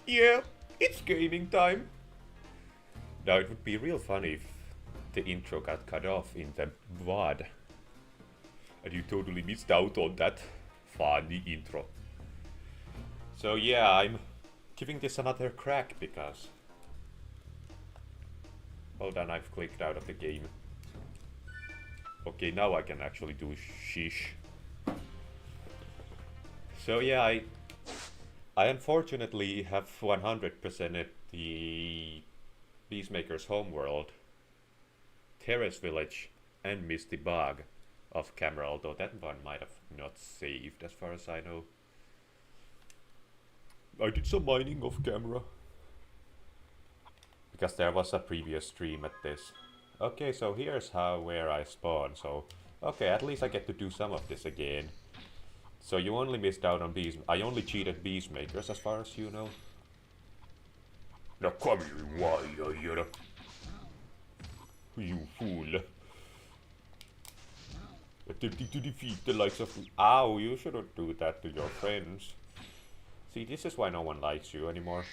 Yeah, it's gaming time. Now it would be real funny if the intro got cut off in the VOD. And you totally missed out on that funny intro. So yeah, I'm giving this another crack because... Hold on, I've clicked out of the game. Okay, now I can actually do sheesh. So yeah, I unfortunately have 100%ed the Peacemaker's homeworld, Terrace Village, and Misty Bog off camera, although that one might have not saved as far as I know. I did some mining off camera. Because there was a previous stream at this. Okay, so here's where I spawn, so... Okay, at least I get to do some of this again. So you only missed out on bees. I only cheated Beastmakers as far as you know. Now come here, why you fool. Attempting to defeat the likes of... Ow, you shouldn't do that to your friends. See, this is why no one likes you anymore.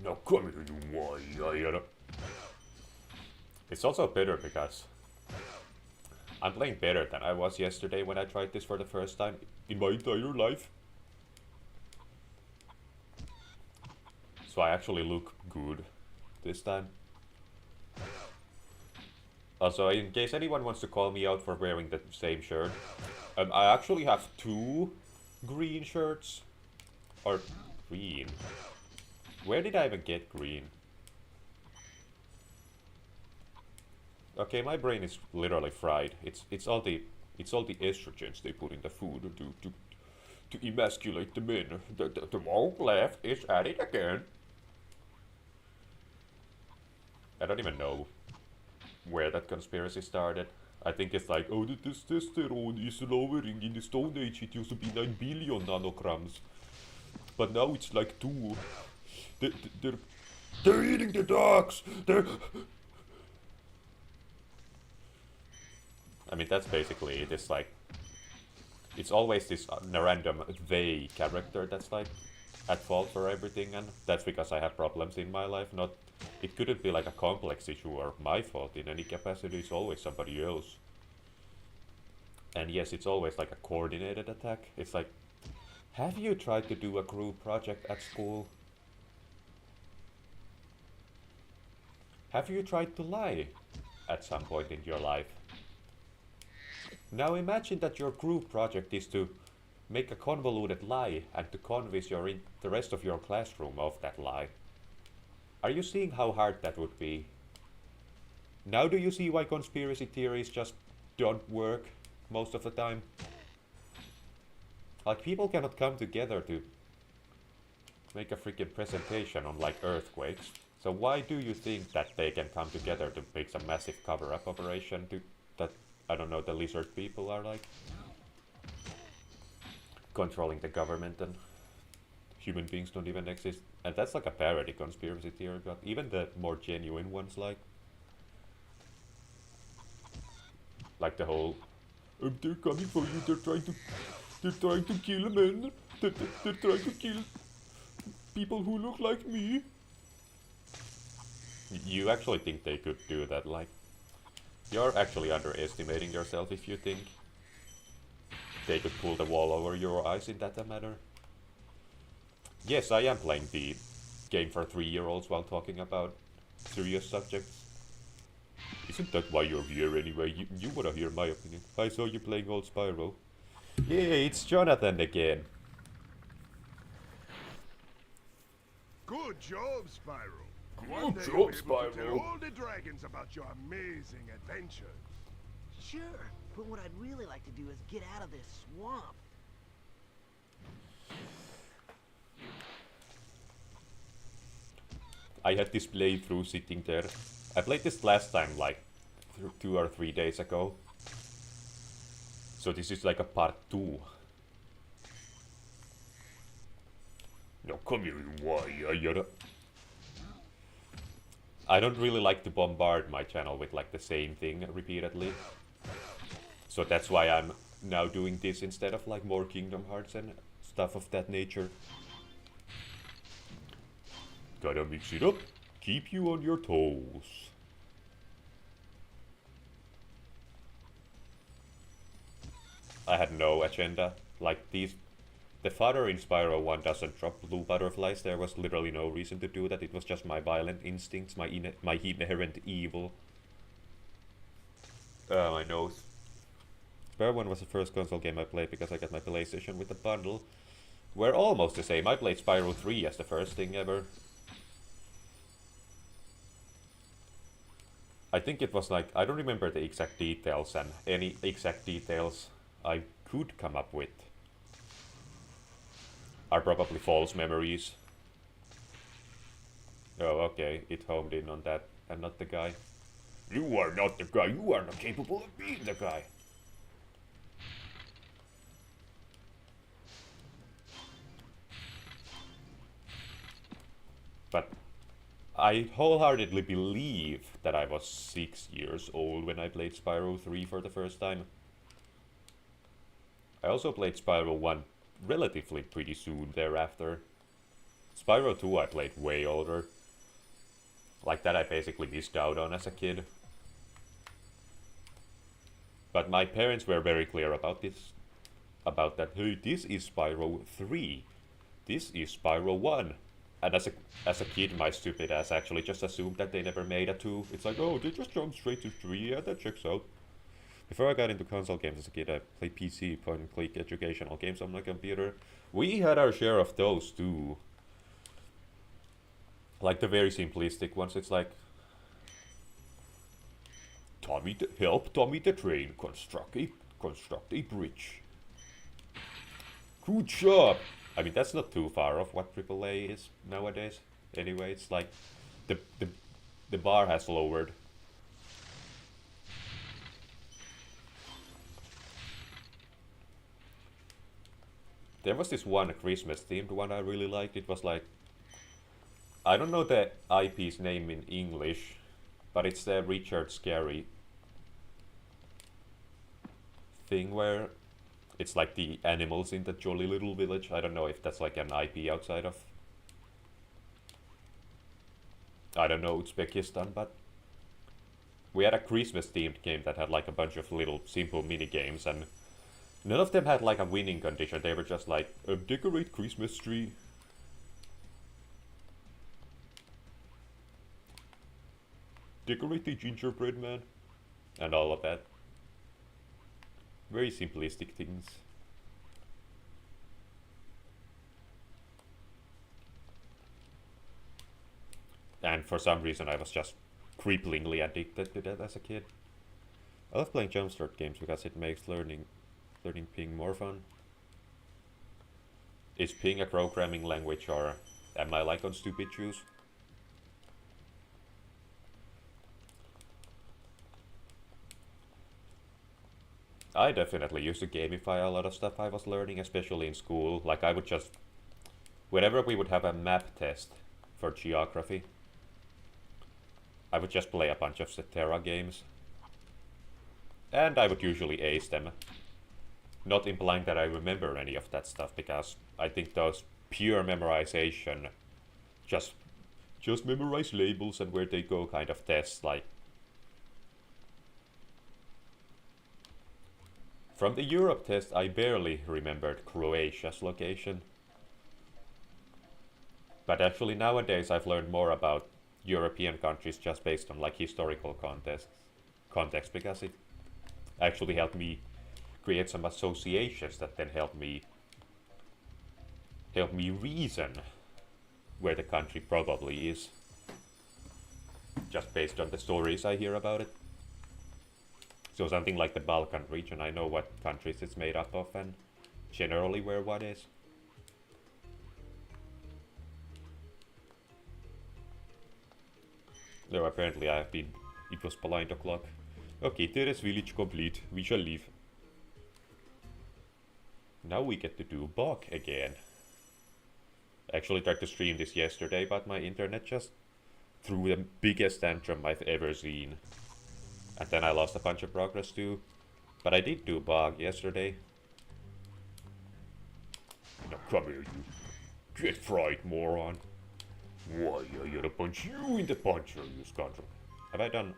Now come here, you why. It's also better because I'm playing better than I was yesterday when I tried this for the first time in my entire life. So I actually look good this time. Also, in case anyone wants to call me out for wearing the same shirt, I actually have two green shirts. Or green. Where did I even get green? Okay, my brain is literally fried. It's all the estrogens they put in the food to emasculate the men. The woke left is at it again. I don't even know where that conspiracy started. I think it's like, oh, the testosterone is lowering. In the Stone Age it used to be 9 billion nanograms. But now it's like 2. They're eating the dogs! I mean, that's basically it. It's like... It's always this random they character that's like at fault for everything, and that's because I have problems in my life, not... It couldn't be like a complex issue or my fault in any capacity, it's always somebody else. And yes, it's always like a coordinated attack. It's like, have you tried to do a group project at school? Have you tried to lie at some point in your life? Now imagine that your group project is to make a convoluted lie and to convince the rest of your classroom of that lie. Are you seeing how hard that would be? Now do you see why conspiracy theories just don't work most of the time? Like, people cannot come together to make a freaking presentation on like earthquakes. So why do you think that they can come together to make some massive cover-up operation that, I don't know, the lizard people are like controlling the government and human beings don't even exist? And that's like a parody conspiracy theory, but even the more genuine ones like the whole they're coming for you, they're trying to kill men, they're trying to kill people who look like me. You actually think they could do that? Like, you're actually underestimating yourself if you think they could pull the wall over your eyes in that matter. Yes, I am playing the game for 3-year-olds while talking about serious subjects. Isn't that why you're here anyway? You wanna hear my opinion. I saw you playing old Spyro. Yeah, it's Jonathan again. Good job, Spyro. Good job, Spyro. Tell all the dragons about your amazing adventures. Sure, but what I'd really like to do is get out of this swamp. I had this playthrough sitting there. I played this last time like 2 or 3 days ago. So this is like a part 2. Now come here, why? I don't really like to bombard my channel with like the same thing repeatedly. So that's why I'm now doing this instead of like more Kingdom Hearts and stuff of that nature. Gotta mix it up, keep you on your toes. I had no agenda. Like these, the father in Spyro 1 doesn't drop blue butterflies. There was literally no reason to do that. It was just my violent instincts, my inherent evil. My nose. Spyro 1 was the first console game I played because I got my PlayStation with the bundle. We're almost the same. I played Spyro 3 as the first thing ever. I think it was like, I don't remember the exact details, and any exact details I could come up with are probably false memories. Oh, okay, it homed in on that, and not the guy. You are not the guy, you are not capable of being the guy. But I wholeheartedly believe that I was 6 years old when I played Spyro 3 for the first time. I also played Spyro 1 relatively pretty soon thereafter. Spyro 2 I played way older. Like that I basically missed out on as a kid. But my parents were very clear about this. About that, hey, this is Spyro 3. This is Spyro 1. And as a kid, my stupid ass actually just assumed that they never made a 2. It's like, oh, they just jumped straight to 3, yeah, that checks out. Before I got into console games as a kid, I played PC, point-and-click educational games on my computer. We had our share of those too. Like the very simplistic ones, it's like... help Tommy the Train construct a bridge. Good job! I mean, that's not too far off what AAA is nowadays. Anyway, it's like the bar has lowered. There was this one Christmas themed one I really liked. It was like, I don't know the IP's name in English, but it's the Richard Scarry thing where it's like the animals in the jolly little village. I don't know if that's like an IP outside of, I don't know, Uzbekistan, but we had a Christmas themed game that had like a bunch of little simple mini games, and none of them had like a winning condition. They were just like, decorate Christmas tree. Decorate the gingerbread man. And all of that. Very simplistic things. And for some reason I was just cripplingly addicted to that as a kid. I love playing jumpstart games because it makes learning Ping more fun. Is Ping a programming language, or am I like on stupid shoes? I definitely used to gamify a lot of stuff I was learning, especially in school. Like I would just, whenever we would have a map test for geography, I would just play a bunch of Cetera games. And I would usually ace them. Not implying that I remember any of that stuff, because I think those pure memorization, just memorize labels and where they go kind of tests, like from the Europe test I barely remembered Croatia's location. But actually nowadays I've learned more about European countries just based on like historical context, because it actually helped me create some associations that then help me reason where the country probably is, just based on the stories I hear about it. So something like the Balkan region, I know what countries it's made up of and generally where what is. No, apparently it was blind o'clock. Okay, Teres village complete, we shall leave. Now we get to do Bog again. I actually tried to stream this yesterday, but my internet just threw the biggest tantrum I've ever seen. And then I lost a bunch of progress too. But I did do bug yesterday. Now come here, you. Get fried, moron. Why, I gotta punch you in the puncher, you scoundrel. Have I done...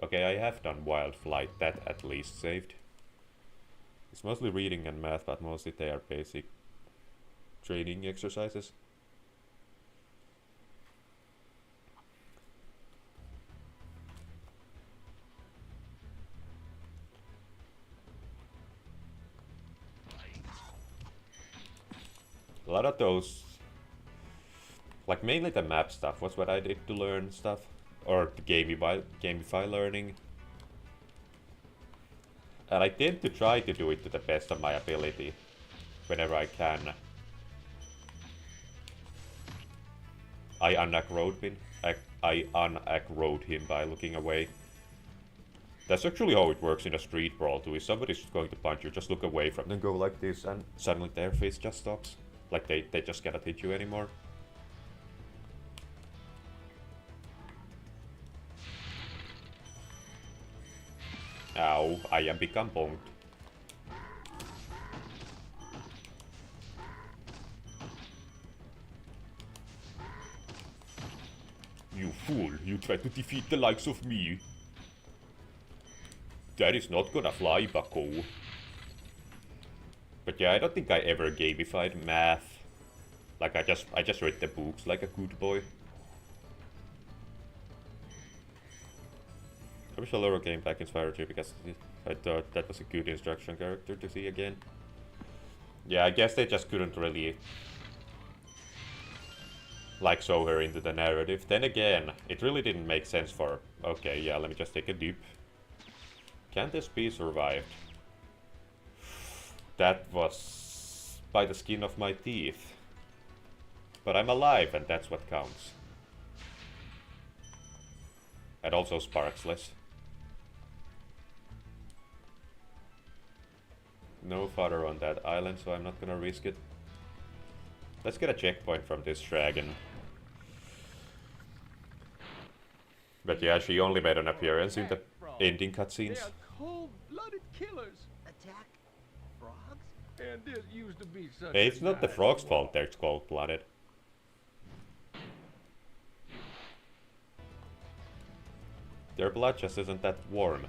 Okay, I have done wild flight. That at least saved. It's mostly reading and math, but mostly they are basic training exercises. A lot of those, like mainly the map stuff was what I did to learn stuff, or to gamify learning. And I tend to try to do it to the best of my ability, whenever I can. I unaggro him by looking away. That's actually how it works in a street brawl too. If somebody's going to punch you, just look away from them, go like this, and suddenly their face just stops. Like they just cannot hit you anymore. Ow, I am become bonked. You fool, you tried to defeat the likes of me. That is not gonna fly, bucko. But yeah, I don't think I ever gamified math. Like I just read the books like a good boy. I wish a lower game back in Spyro 2 because I thought that was a good instruction character to see again. Yeah, I guess they just couldn't really like show her into the narrative. Then again, it really didn't make sense for... Okay, yeah, let me just take a dip. Can this be survived? That was by the skin of my teeth. But I'm alive and that's what counts. And also sparks less. No fodder on that island, so I'm not gonna risk it. Let's get a checkpoint from this dragon. But yeah, she only made an appearance in the ending cutscenes. They are cold-blooded killers. Attack frogs? And this used to be such Hey, a it's not the nice frog's world. fault they're cold-blooded. Their blood just isn't that warm.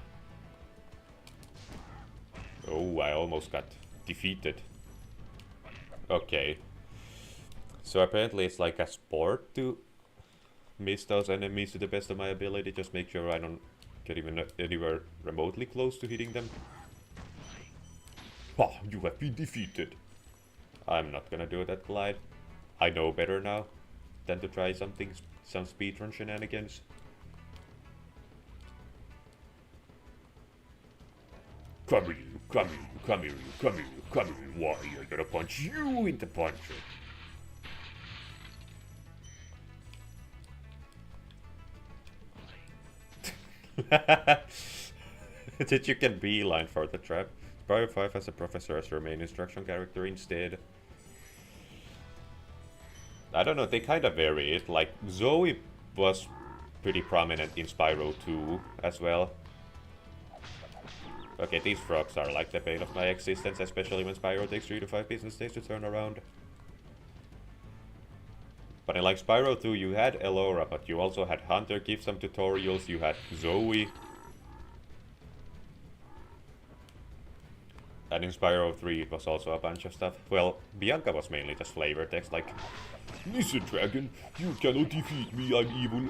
Oh, I almost got defeated. Okay. So apparently it's like a sport to miss those enemies to the best of my ability. Just make sure I don't get even anywhere remotely close to hitting them. Ah, you have been defeated. I'm not gonna do that glide. I know better now than to try some speedrun shenanigans. Come here, you, come here, you, come here, you, come here, you, come here, you. Why, I gotta punch you in the puncher. That you can beeline for the trap. Spyro 5 has a professor as your main instruction character instead. I don't know, they kind of vary it. Like, Zoe was pretty prominent in Spyro 2 as well. Okay, these frogs are like the bane of my existence, especially when Spyro takes 3 to 5 business days to turn around. But in like Spyro 2 you had Elora, but you also had Hunter give some tutorials, you had Zoe. And in Spyro 3 it was also a bunch of stuff. Well, Bianca was mainly just flavor text, like, listen dragon, you cannot defeat me, I'm evil.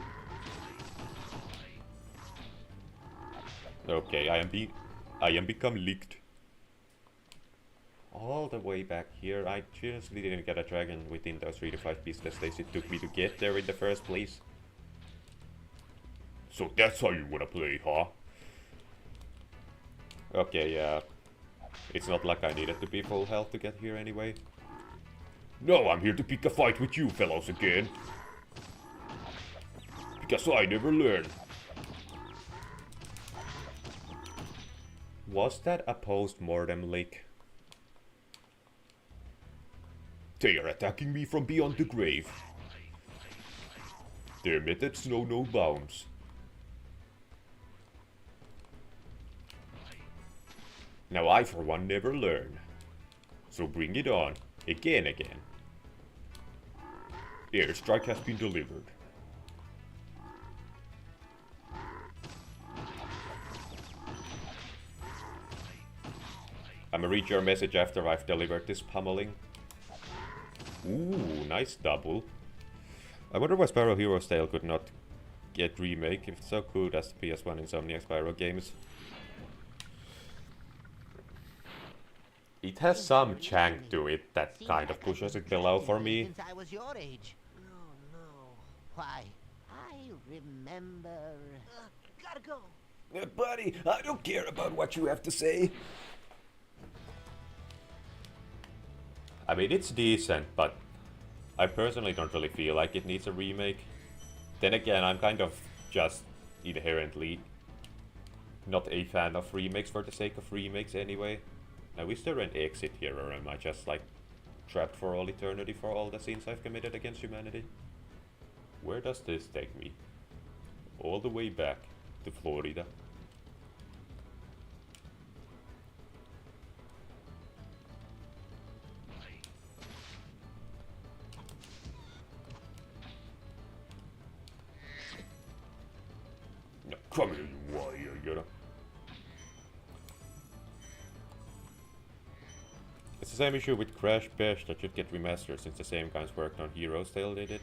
Okay, I am become licked. All the way back here, I just didn't get a dragon within those 3 to 5 business days it took me to get there in the first place. So that's how you wanna play, huh? Okay, yeah. It's not like I needed to be full health to get here anyway. No, I'm here to pick a fight with you fellows again. Because I never learn. Was that a post-mortem lick? They are attacking me from beyond the grave. Their methods know no bounds. Now I for one never learn. So bring it on. Again. Airstrike has been delivered. I'ma read your message after I've delivered this pummeling. Ooh, nice double. I wonder why Spyro Hero's Tale could not get remake if it's so good as the PS1 Insomniac Spyro games. It has some chunk to it that kind of pushes it below for me. Since I was your age. Oh no. Why? I remember. Gotta go. Buddy, I don't care about what you have to say. I mean, it's decent, but I personally don't really feel like it needs a remake. Then again, I'm kind of just inherently not a fan of remakes for the sake of remakes anyway. Now, is there an exit here, or am I just like trapped for all eternity for all the sins I've committed against humanity? Where does this take me? All the way back to Florida. No, come here, you warrior, you know. It's the same issue with Crash Bash that should get remastered since the same guys worked on Heroes Tale they did.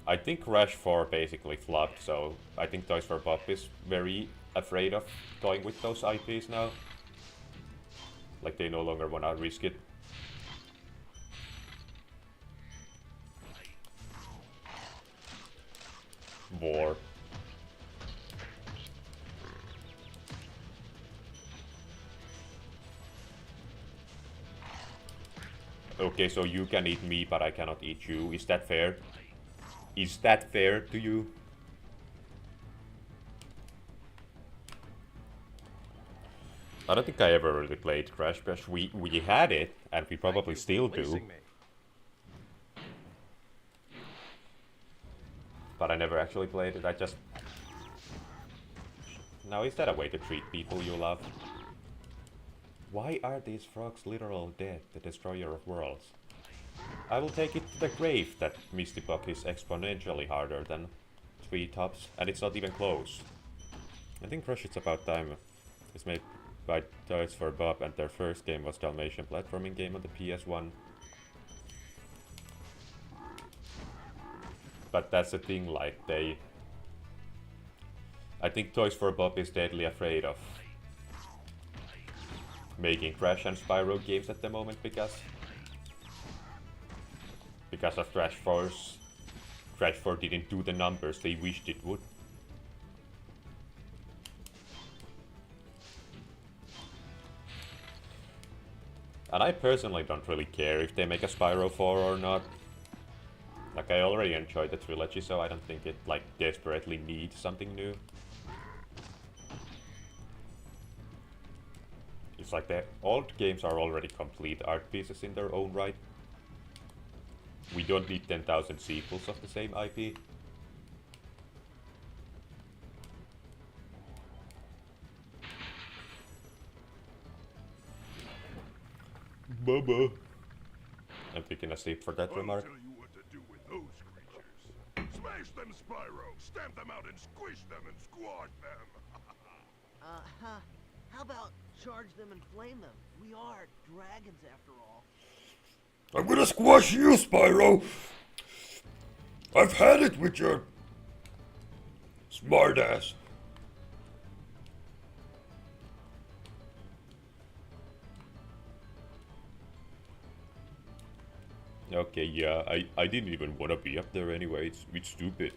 I think Crash 4 basically flopped, so I think Toys for Bob is very afraid of going with those IPs now. Like they no longer wanna risk it. War. Okay, so you can eat me, but I cannot eat you. Is that fair? Is that fair to you? I don't think I ever really played Crash Bash. We had it, and we probably still do. But I never actually played it, I just... Now, is that a way to treat people you love? Why are these frogs literal dead, the destroyer of worlds? I will take it to the grave that Misty Buck is exponentially harder than Treetops, and it's not even close. I think Crush It's About Time is made by Toys for Bob, and their first game was Dalmatian platforming game on the PS1. But that's the thing, like, I think Toys for Bob is deadly afraid of making Crash and Spyro games at the moment because of Crash 4's. Crash 4 didn't do the numbers they wished it would. And I personally don't really care if they make a Spyro 4 or not. Like, I already enjoyed the trilogy, so I don't think it, like, desperately needs something new. It's like the old games are already complete art pieces in their own right. We don't need 10,000 sequels of the same IP. Bubba. I'm taking a sip for that remark. I'll tell you what to do with those creatures. Smash them, Spyro! Stamp them out and squish them and squash them! How about charge them and flame them? We are dragons after all. I'm gonna squash you, Spyro! I've had it with your smartass. Okay, yeah, I didn't even want to be up there anyway, it's stupid.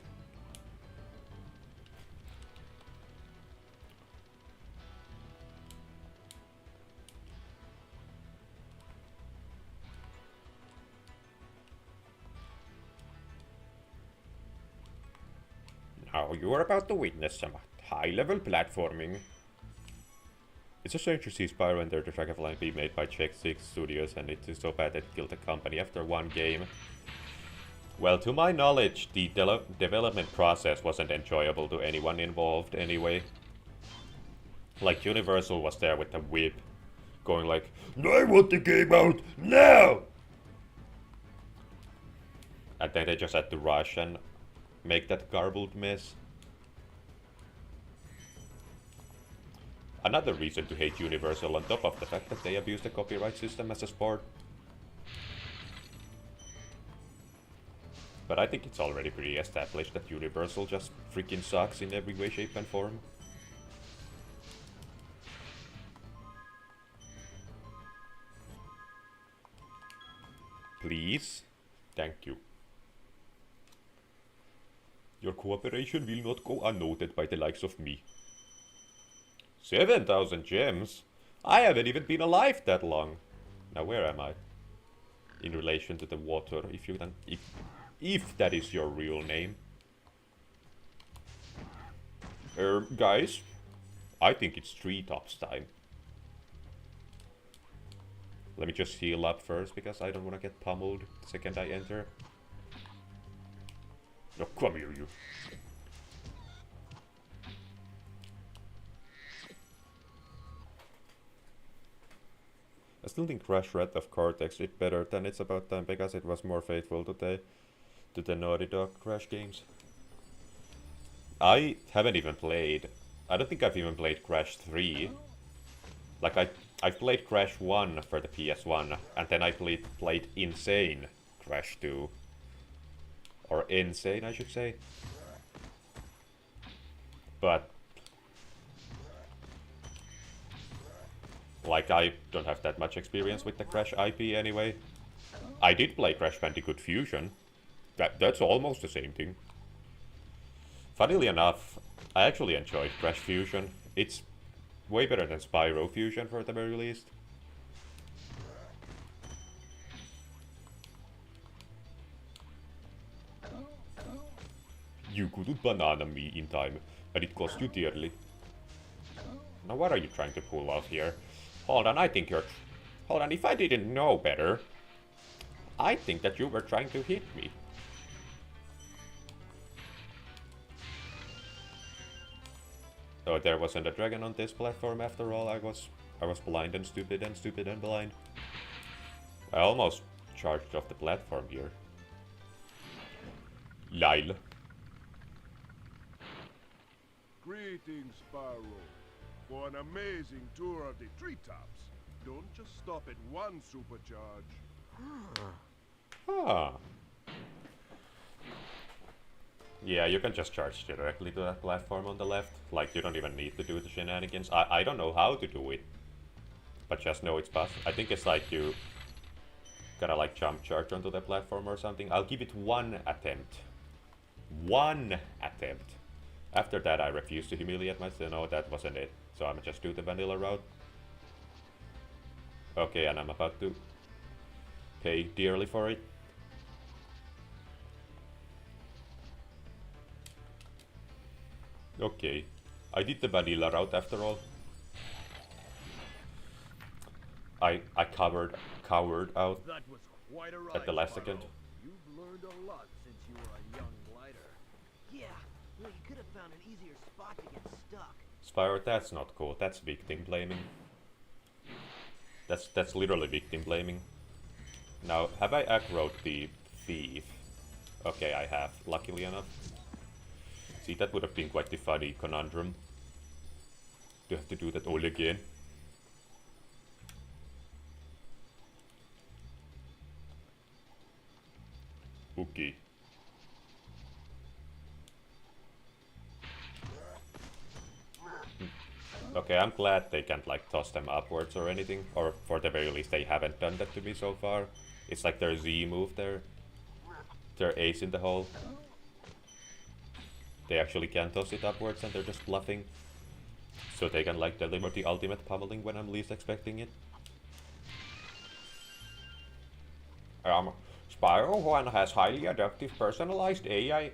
Now you are about to witness some high-level platforming. It's a shame to see Spyro and Der Drache be made by Check 6 Studios, and it is so bad that it killed the company after one game. Well, to my knowledge, the development process wasn't enjoyable to anyone involved anyway. Like Universal was there with the whip, going like, I want the game out now! And then they just had to rush and make that garbled mess. Another reason to hate Universal on top of the fact that they abuse the copyright system as a sport. But I think it's already pretty established that Universal just freaking sucks in every way, shape and form. Please? Thank you. Your cooperation will not go unnoted by the likes of me. 7,000 gems? I haven't even been alive that long. Now where am I? In relation to the water, if that is your real name. Guys, I think it's treetops time. Let me just heal up first, because I don't want to get pummeled the second I enter. No, come here, you. I still think Crash Wrath of Cortex did better than It's About Time, because it was more faithful to the Naughty Dog Crash games. I haven't even played... I don't think I've even played Crash 3. Like, I've played Crash 1 for the PS1, and then I played Insane Crash 2. Or Insane, I should say. But... like, I don't have that much experience with the Crash IP anyway. I did play Crash Bandicoot Fusion. That's almost the same thing. Funnily enough, I actually enjoyed Crash Fusion. It's way better than Spyro Fusion for the very least. You couldn't banana me in time, and it cost you dearly. Now what are you trying to pull off here? Hold on, I think you're... Hold on, if I didn't know better, I think that you were trying to hit me. Oh, there wasn't a dragon on this platform after all. I was blind and stupid and blind. I almost charged off the platform here. Lyle. Greetings, Spyro. For an amazing tour of the treetops. Don't just stop at one supercharge. Ah. Yeah, you can just charge directly to that platform on the left. Like, you don't even need to do the shenanigans. I don't know how to do it. But just know it's possible. I think it's like you gotta like jump charge onto the platform or something. I'll give it one attempt. One attempt. After that, I refuse to humiliate myself. No, that wasn't it. So I'm just do the vanilla route. Okay, and I'm about to pay dearly for it. Okay, I did the vanilla route after all. I cowered out That was quite a ride, at the last Spyro. second. You've learned a lot since you were a young glider. Yeah, well, you could have found an easier spot to get stuck. Spyro, that's not cool. That's victim blaming. That's literally victim blaming. Now, have I aggroed the thief? Okay, I have, luckily enough. See, that would have been quite the funny conundrum. Do you have to do that all again? Okay. Okay, I'm glad they can't like toss them upwards or anything, or for the very least they haven't done that to me so far. It's like their Z move there. Their ace in the hole. They actually can toss it upwards and they're just bluffing. So they can like deliver the ultimate pummeling when I'm least expecting it. Spyro 1 has highly adaptive personalized AI.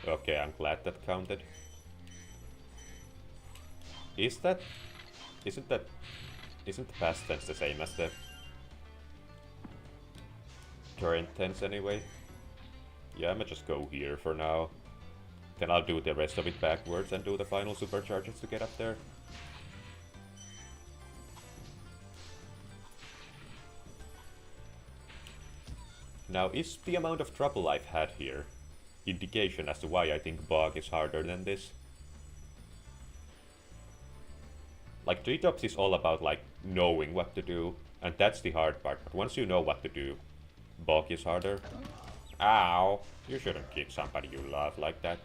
Okay, I'm glad that counted. Isn't the past tense the same as the current tense anyway? Yeah, I'ma just go here for now. Then I'll do the rest of it backwards and do the final supercharges to get up there. Now, is the amount of trouble I've had here indication as to why I think Bog is harder than this? Like, Treetops is all about, like, knowing what to do, and that's the hard part. But once you know what to do, Bog is harder. Ow! You shouldn't kick somebody you love like that.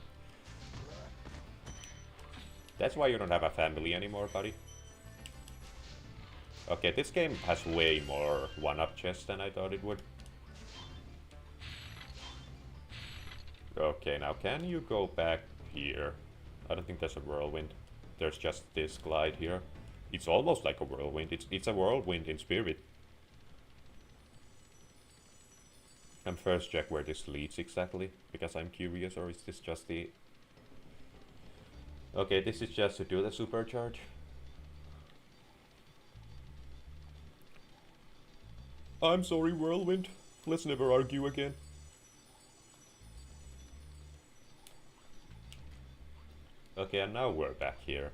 That's why you don't have a family anymore, buddy. Okay, this game has way more one-up chests than I thought it would. Okay, now can you go back here? I don't think there's a whirlwind. There's just this glide here. It's almost like a whirlwind. It's a whirlwind in spirit. And first check where this leads exactly, because I'm curious, or is this just the... Okay, this is just to do the supercharge. I'm sorry, whirlwind. Let's never argue again. Okay, and now we're back here.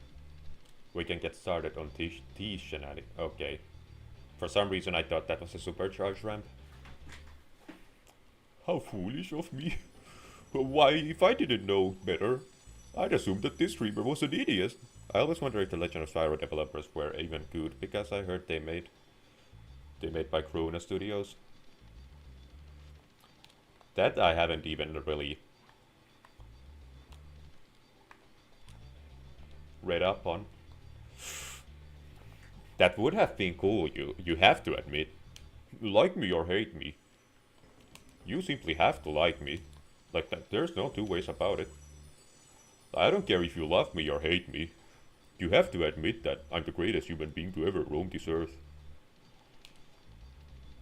We can get started on these shenanigans. Okay. For some reason I thought that was a supercharge ramp. How foolish of me. Why, if I didn't know better, I'd assumed that this streamer was an idiot. I always wonder if the Legend of Spyro developers were even good, because I heard they made by Krona Studios. That I haven't even really read up on. That would have been cool, you have to admit. Like me or hate me. You simply have to like me. Like that, there's no two ways about it. I don't care if you love me or hate me. You have to admit that I'm the greatest human being to ever roam this earth.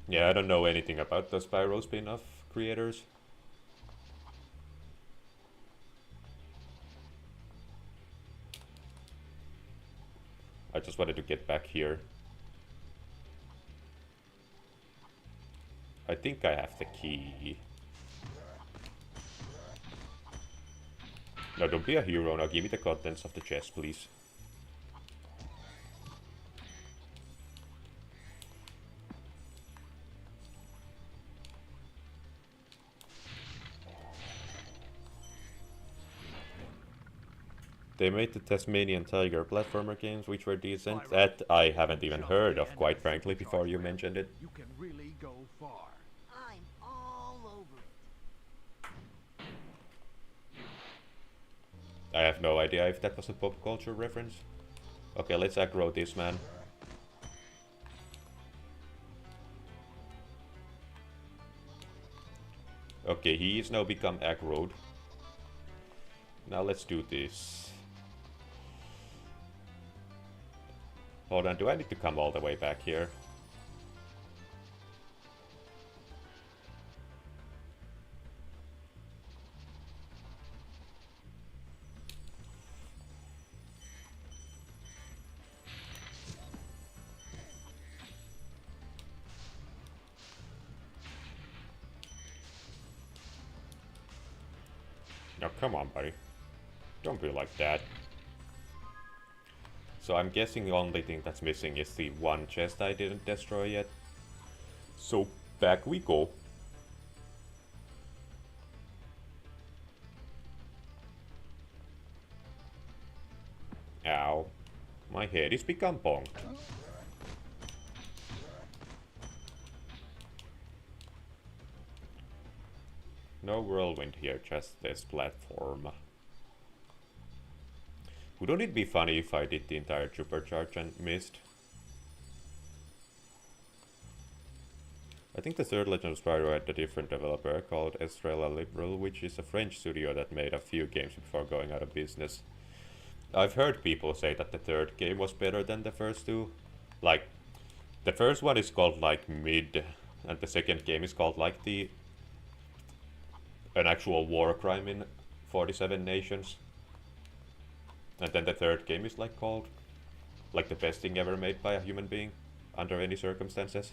Yeah, I don't know anything about the Spyro spin-off creators. I just wanted to get back here. I think I have the key. No, don't be a hero now. Give me the contents of the chest, please. They made the Tasmanian Tiger platformer games, which were decent. That I haven't even heard of, quite frankly, before you mentioned it. You can really go far. I'm all over it. I have no idea if that was a pop culture reference. Okay, let's aggro this man. Okay, he is now become aggroed. Now let's do this. Hold on, do I need to come all the way back here? Now come on, buddy. Don't be like that. So I'm guessing the only thing that's missing is the one chest I didn't destroy yet. So back we go. Ow. My head is become bonked. No whirlwind here, just this platform. Wouldn't it be funny if I did the entire supercharge and missed? I think the third Legend of Spyro had a different developer called Estrella Liberal, which is a French studio that made a few games before going out of business. I've heard people say that the third game was better than the first two. Like, the first one is called like Mid, and the second game is called like an actual war crime in 47 nations. And then the third game is like called like the best thing ever made by a human being under any circumstances.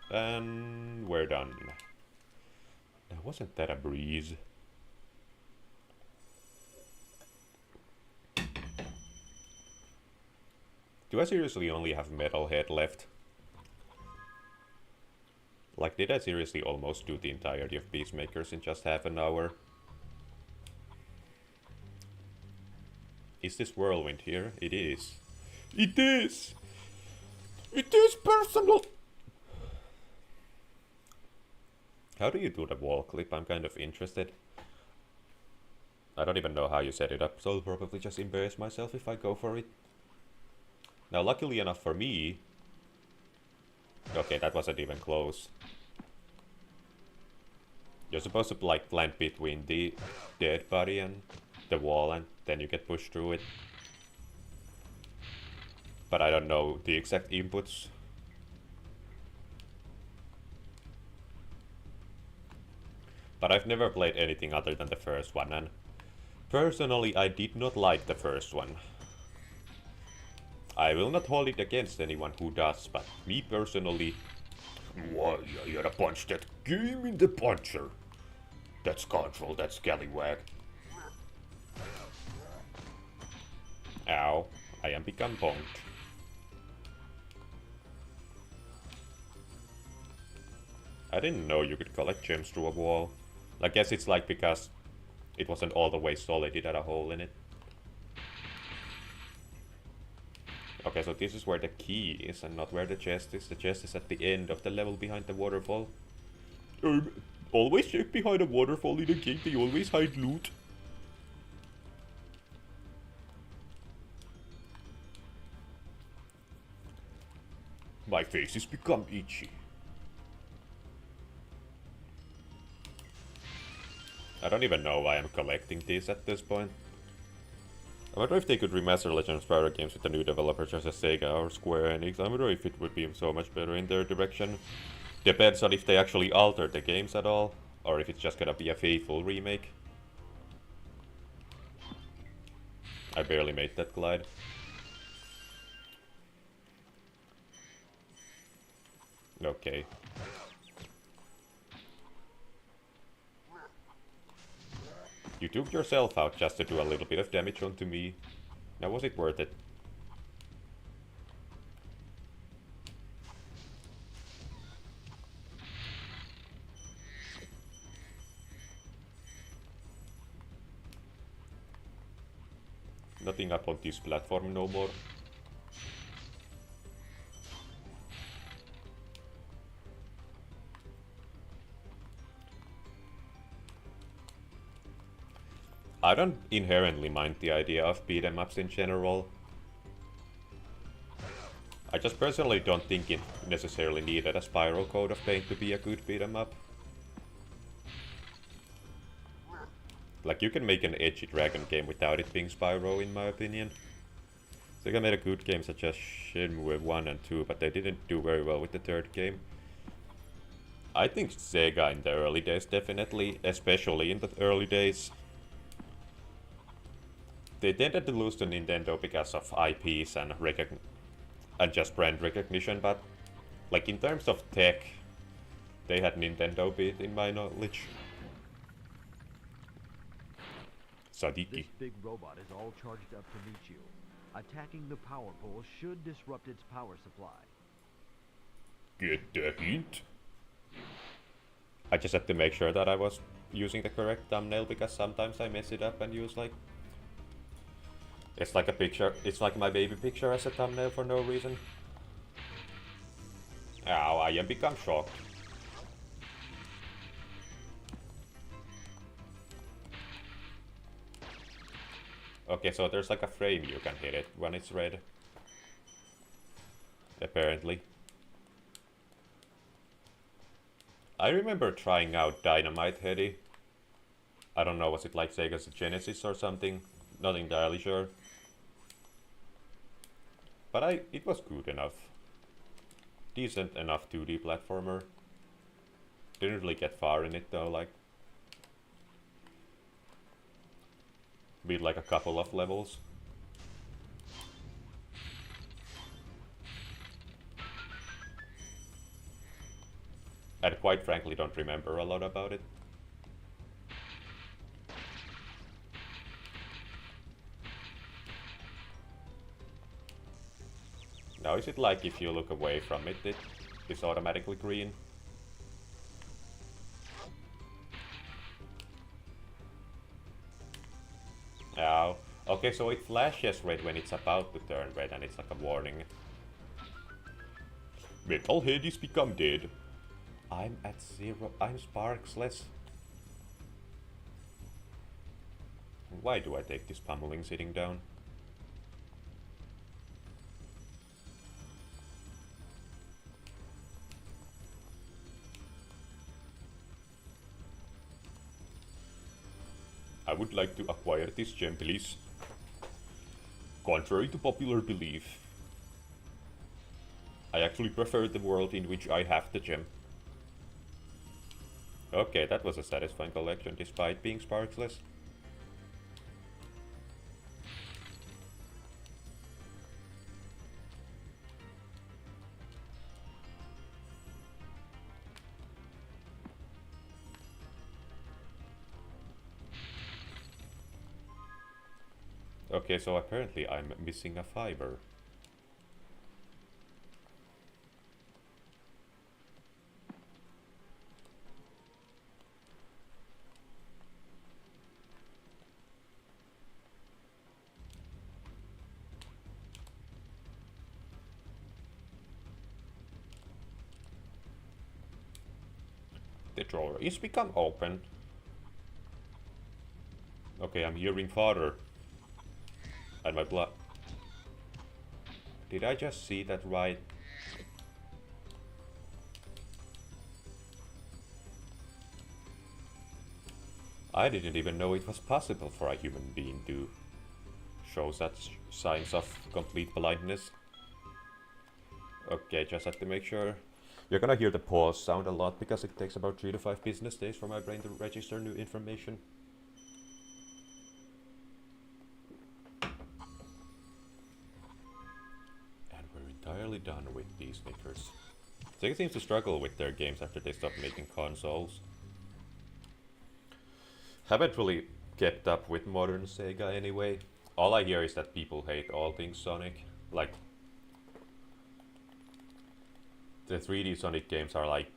And we're done. Wasn't that a breeze? Do I seriously only have Metalhead left? Like, did I seriously almost do the entirety of Peacemakers in just half an hour? Is this Whirlwind here? It is. It is! It is personal! How do you do the wall clip? I'm kind of interested. I don't even know how you set it up, so I'll probably just embarrass myself if I go for it. Now, luckily enough for me... Okay, that wasn't even close. You're supposed to, like, land between the dead body and the wall, and then you get pushed through it. But I don't know the exact inputs. But I've never played anything other than the first one, and personally I did not like the first one. I will not hold it against anyone who does, but me personally... Why, I gotta punch that game in the puncher. That's Control, that's Scallywag. Ow, I am become bonked. I didn't know you could collect gems through a wall. I guess it's like because it wasn't all the way solid, it had a hole in it. Okay, so this is where the key is and not where the chest is. The chest is at the end of the level behind the waterfall. Always check behind a waterfall in a game, they always hide loot. My face has become itchy. I don't even know why I'm collecting these at this point. I wonder if they could remaster Legend of Spyro games with a new developer such as Sega or Square Enix. I wonder if it would be so much better in their direction. Depends on if they actually alter the games at all, or if it's just gonna be a faithful remake. I barely made that glide. Okay. You took yourself out just to do a little bit of damage onto me. Now, was it worth it? Nothing up on this platform no more. I don't inherently mind the idea of beat 'em ups in general. I just personally don't think it necessarily needed a Spyro Code of Paint to be a good beat 'em up. Like, you can make an edgy dragon game without it being Spyro, in my opinion. Sega made a good game such as Shenmue 1 and 2, but they didn't do very well with the third game. I think Sega in the early days, definitely, especially in the early days, they tended to lose to Nintendo because of IPs and just brand recognition, but like in terms of tech, they had Nintendo beat in my knowledge. Sadiki. This big robot is all charged up to meet you. Attacking the power pole should disrupt its power supply. Get the hint? I just had to make sure that I was using the correct thumbnail because sometimes I mess it up and use like... It's like a picture, it's like my baby picture as a thumbnail for no reason. Ow, I am become shocked. Okay, so there's like a frame you can hit it when it's red. Apparently. I remember trying out Dynamite Heady. I don't know, was it like Sega's Genesis or something? Not entirely sure. But it was good enough. Decent enough 2D platformer. Didn't really get far in it though, like... Beat like a couple of levels. And quite frankly don't remember a lot about it. Now is it like if you look away from it, it is automatically green? Oh, okay, so it flashes red when it's about to turn red and it's like a warning. Metalhead is become dead. I'm at 0, I'm sparksless. Why do I take this pummeling sitting down? I would like to acquire this gem, please. Contrary to popular belief, I actually prefer the world in which I have the gem. Okay, that was a satisfying collection despite being sparkless. Okay, so apparently I'm missing a fiber. The drawer is become open. Okay, I'm hearing father. And my blood. Did I just see that right? I didn't even know it was possible for a human being to show such signs of complete blindness. Okay, just have to make sure. You're gonna hear the pause sound a lot because it takes about 3 to 5 business days for my brain to register new information. Entirely done with these knickers. Sega seems to struggle with their games after they stopped making consoles. Haven't really kept up with modern Sega anyway. All I hear is that people hate all things Sonic. Like, the 3D Sonic games are like,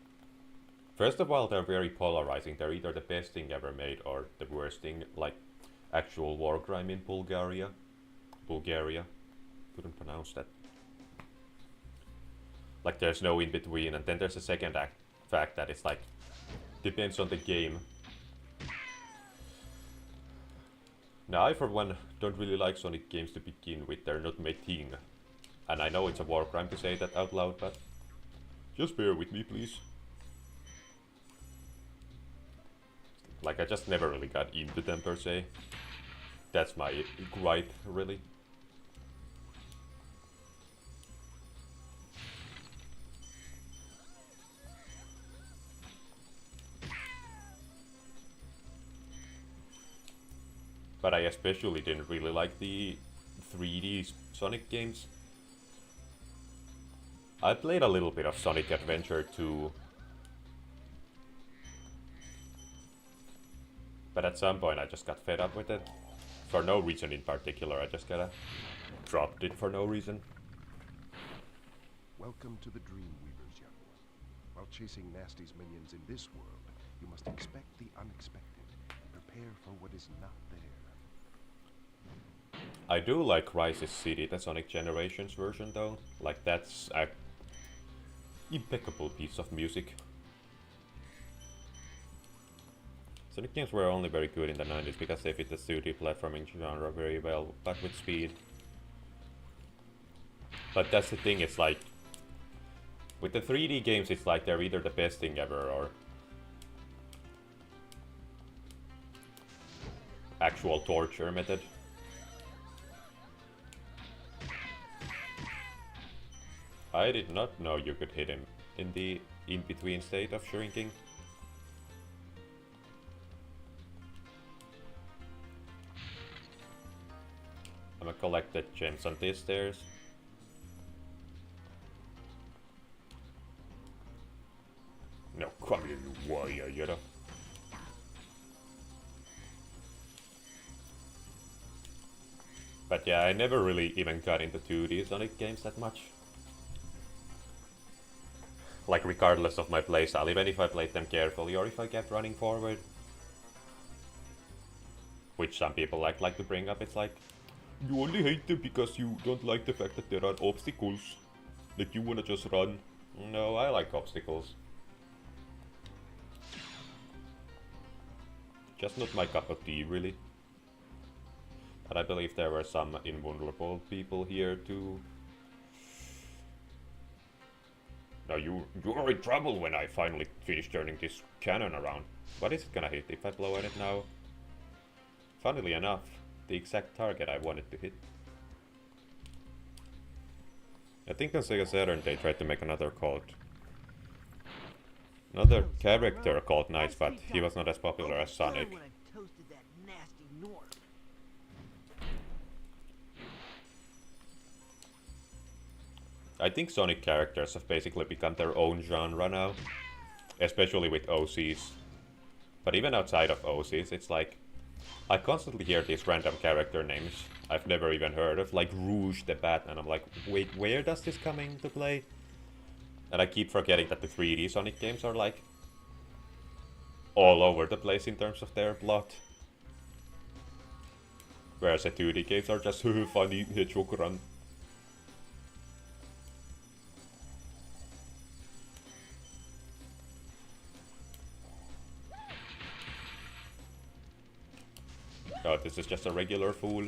first of all, they're very polarizing. They're either the best thing ever made or the worst thing, like actual war crime in Bulgaria. Couldn't pronounce that. Like there's no in between, and then there's a second fact that it's like depends on the game. Now I for one don't really like Sonic games to begin with, they're not my thing. And I know it's a war crime to say that out loud, but just bear with me please. Like I just never really got into them per se. That's my gripe really. But I especially didn't really like the 3D Sonic games. I played a little bit of Sonic Adventure 2. But at some point I just got fed up with it. For no reason in particular, I just kinda dropped it for no reason. Welcome to the Dreamweavers, young one. While chasing Nasty's minions in this world, you must expect the unexpected and prepare for what is not there. I do like Crisis City, the Sonic Generations version though. Like that's an impeccable piece of music. Sonic games were only very good in the 90s because they fit the 2D platforming genre very well, but with speed. But that's the thing, it's like with the 3D games it's like they're either the best thing ever or actual torture method. I did not know you could hit him in the in-between state of shrinking. I'm gonna collect the gems on these stairs. No, come here, you warrior, you know. But yeah, I never really even got into 2D Sonic games that much. Like regardless of my playstyle, even if I played them carefully or if I kept running forward. Which some people like to bring up, it's like, you only hate them because you don't like the fact that there are obstacles. Like you wanna just run. No, I like obstacles. Just not my cup of tea, really. And I believe there were some invulnerable people here too. Now you're in trouble when I finally finish turning this cannon around. What is it gonna hit if I blow at it now? Funnily enough, the exact target I wanted to hit. I think on Sega Saturn they tried to make another character called Knights, but he was not as popular as Sonic. I think Sonic characters have basically become their own genre now, especially with OCs. But even outside of OCs, it's like, I constantly hear these random character names I've never even heard of, like Rouge the Bat, and I'm like, wait, where does this come into play? And I keep forgetting that the 3D Sonic games are like all over the place in terms of their plot. Whereas the 2D games are just funny hedgehog run. Oh, this is just a regular fool.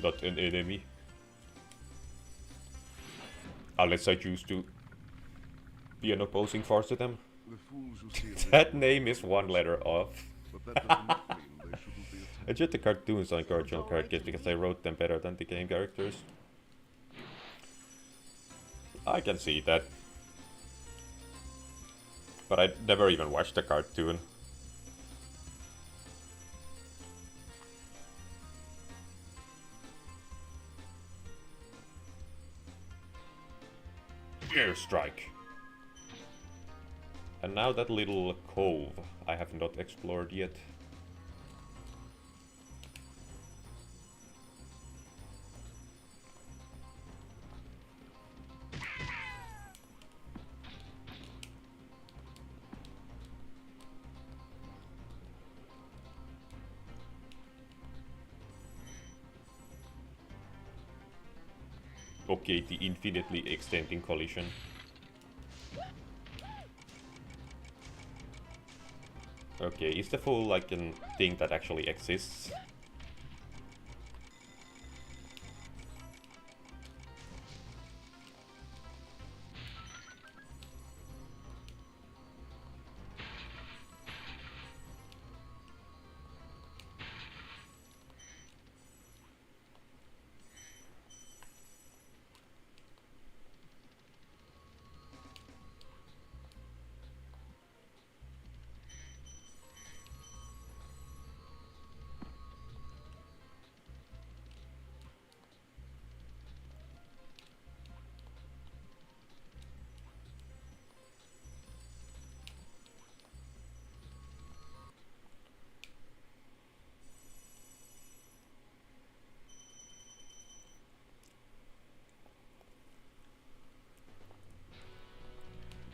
Not an enemy. Unless I choose to be an opposing force to them. The fools who steal That name is one letter off. but that does not mean they shouldn't be I enjoyed the cartoons on original card games because I wrote them better than the game characters. I can see that. But I never even watched the cartoon. Airstrike. And now that little cove I have not explored yet. Okay, the infinitely extending collision. Okay, is the fool like a thing that actually exists?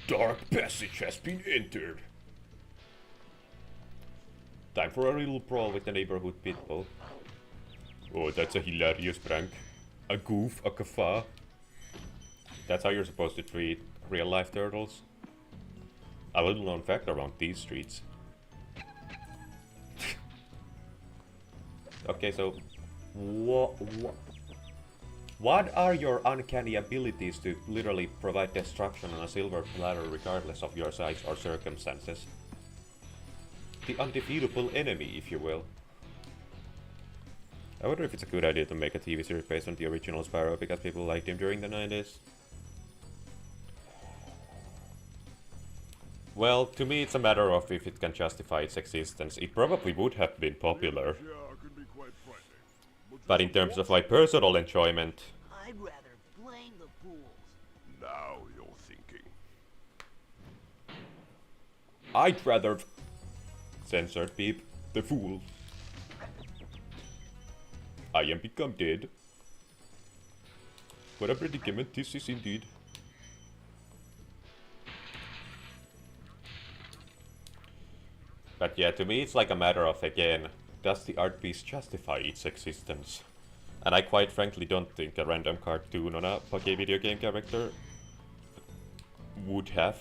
Dark passage has been entered. Time for a little brawl with the neighborhood pitbull. Oh, that's a hilarious prank. A goof, a guffaw. That's how you're supposed to treat real-life turtles. A little known fact around these streets. Okay, so what are your uncanny abilities to literally provide destruction on a silver platter regardless of your size or circumstances? The undefeatable enemy, if you will. I wonder if it's a good idea to make a TV series based on the original Spyro because people liked him during the 90s. Well, to me it's a matter of if it can justify its existence. It probably would have been popular. But in terms of my personal enjoyment... I'd rather blame the fools. Now you're thinking. I'd rather... Censored beep. The fool. I am become dead. What a predicament this is indeed. But yeah, to me it's like a matter of, again, does the art piece justify its existence? And I quite frankly don't think a random cartoon on a Poké video game character would have.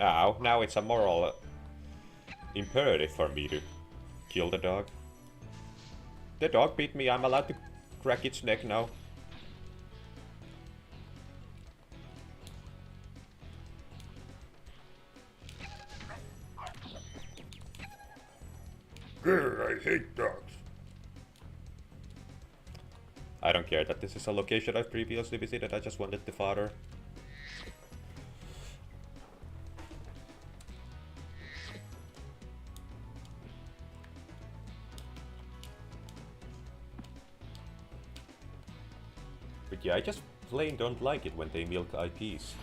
Ow, now it's a moral imperative for me to kill the dog. The dog bit me, I'm allowed to crack its neck now. Grr, I hate dogs. I don't care that this is a location I've previously visited, I just wanted the fodder. But yeah, I just plain don't like it when they milk IPs.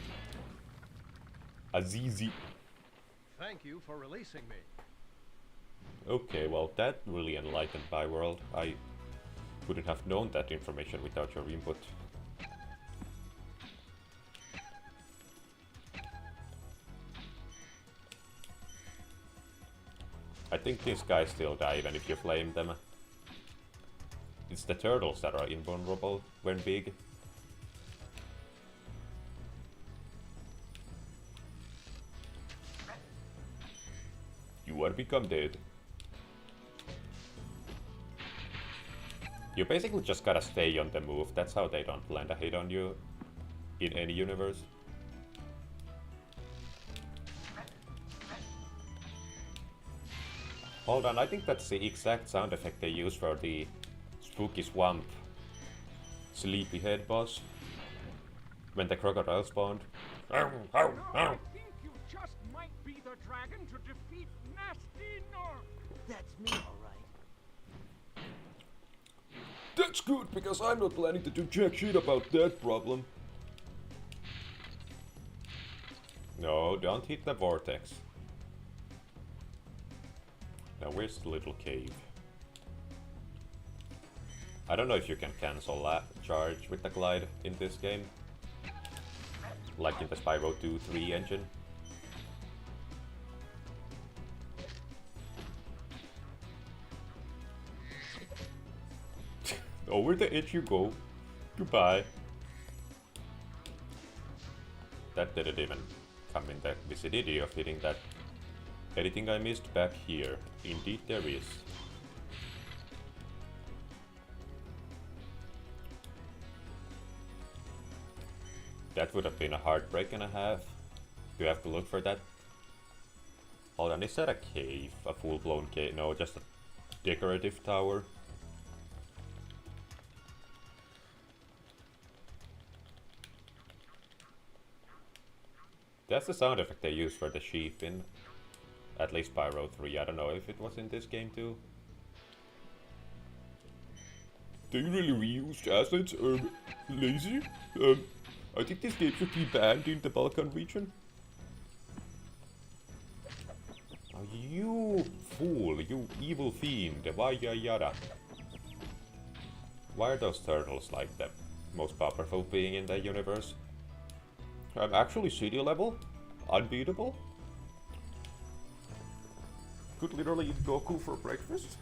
Azizi. Thank you for releasing me. Okay, well that really enlightened my world. I wouldn't have known that information without your input. I think these guys still die even if you flame them. It's the turtles that are invulnerable when big. You are become dead. You basically just gotta stay on the move, that's how they don't land a hit on you in any universe. Hold on, I think that's the exact sound effect they use for the Spooky Swamp Sleepyhead boss when the crocodile spawned. I think you just might be the dragon to defeat Nasty North. That's me, all right. That's good, because I'm not planning to do jack shit about that problem. No, don't hit the vortex. Now where's the little cave? I don't know if you can cancel that charge with the glide in this game. Like in the Spyro 2-3 engine. Over the edge you go. Goodbye. That didn't even come in the vicinity of hitting that. Anything I missed back here? Indeed there is. That would have been a heartbreak and a half. Do you have to look for that? Hold on, is that a cave? A full-blown cave? No, just a decorative tower. That's the sound effect they use for the sheep in at least Spyro 3. I don't know if it was in this game too. They really reused assets, lazy? I think this game should be banned in the Balkan region. Oh, you fool, you evil fiend, vaya yada. Why are those turtles like the most powerful being in the universe? I'm actually city level? Unbeatable? Could literally eat Goku for breakfast?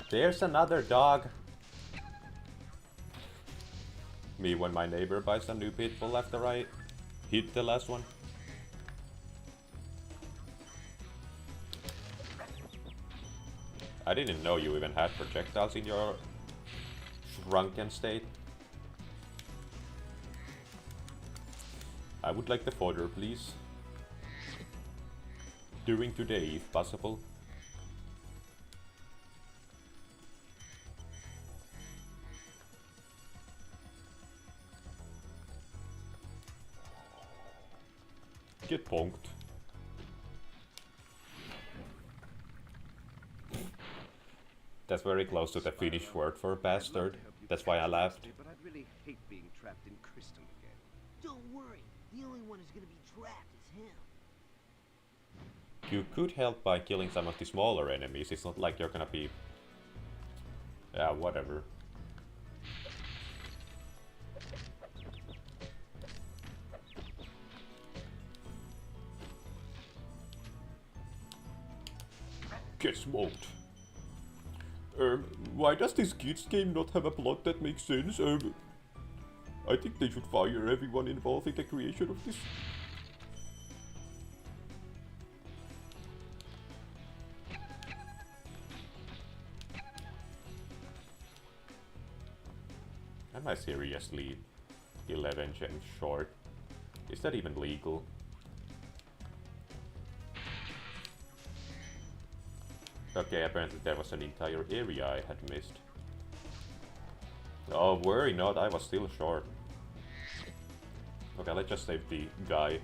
There's another dog. Me when my neighbor buys a new pit bull after I hit the last one. I didn't know you even had projectiles in your shrunken state. I would like the fodder, please. During today, if possible. Get bonked. That's very close to the Finnish word for bastard. That's why I laughed. But I'd I'd really hate being trapped in crystal again. Don't worry. The only one who's gonna be trapped is him. You could help by killing some of the smaller enemies. It's not like you're gonna be... Yeah, whatever. Get smoked. Why does this kids game not have a plot that makes sense? I think they should fire everyone involved in the creation of this. Am I seriously 11 gems short? Is that even legal? Okay, apparently there was an entire area I had missed. Oh, worry not, I was still short. Okay, let's just save the guy.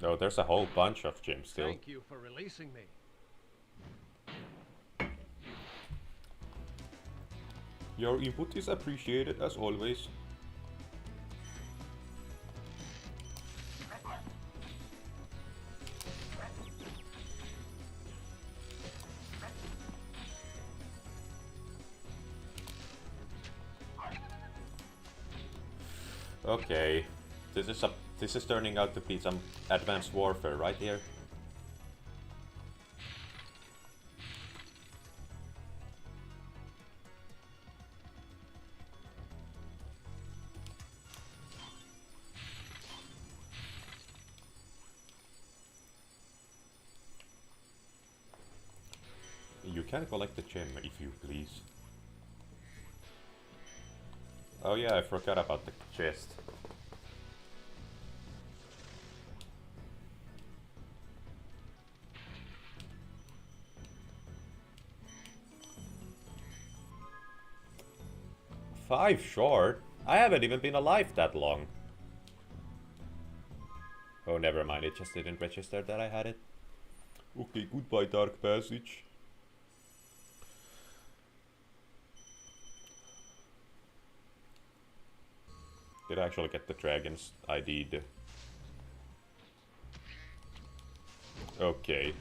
Oh, there's a whole bunch of gems still. Thank you for releasing me. Your input is appreciated as always. Okay, this is turning out to be some advanced warfare right here. You can collect the gem if you please. Oh yeah, I forgot about the chest. Five short? I haven't even been alive that long. Oh, never mind, it just didn't register that I had it. Okay, goodbye Dark Passage. Did I actually get the dragons? I did. Okay.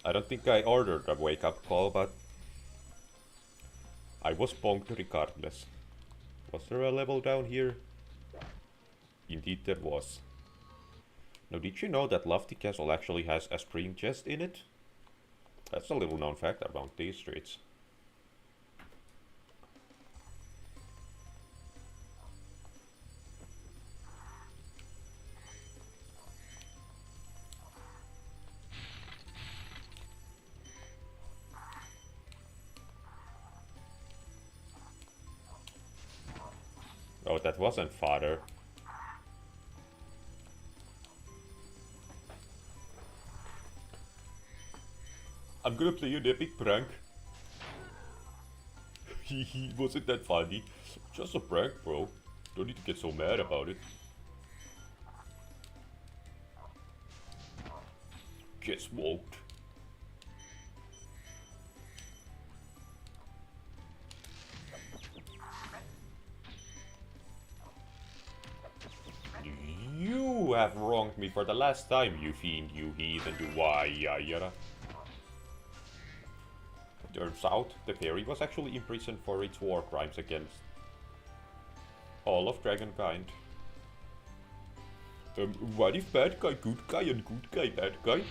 I don't think I ordered a wake-up call, but I was bonked regardless. Was there a level down here? Indeed there was. Now, did you know that Lofty Castle actually has a spring chest in it? That's a little known fact around these streets. Oh, that wasn't fodder. I'm gonna play an epic prank. Hehe, wasn't that funny? Just a prank, bro. Don't need to get so mad about it. Get smoked. You have wronged me for the last time, you fiend, you heathen, you why-yara. Turns out, the fairy was actually imprisoned for its war crimes against all of dragonkind. What if bad guy, good guy, and good guy, bad guy?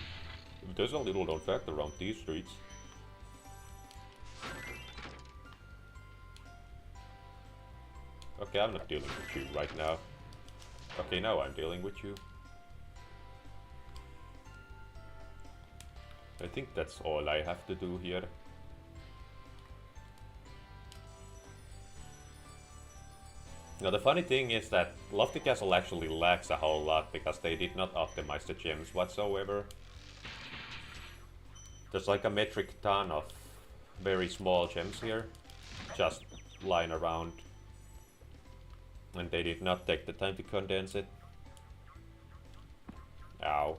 There's a little known fact around these streets. Okay, I'm not dealing with you right now. Okay, now I'm dealing with you. I think that's all I have to do here. Now the funny thing is that Lofty Castle actually lacks a whole lot because they did not optimize the gems whatsoever. There's like a metric ton of very small gems here, just lying around. And they did not take the time to condense it. Ow.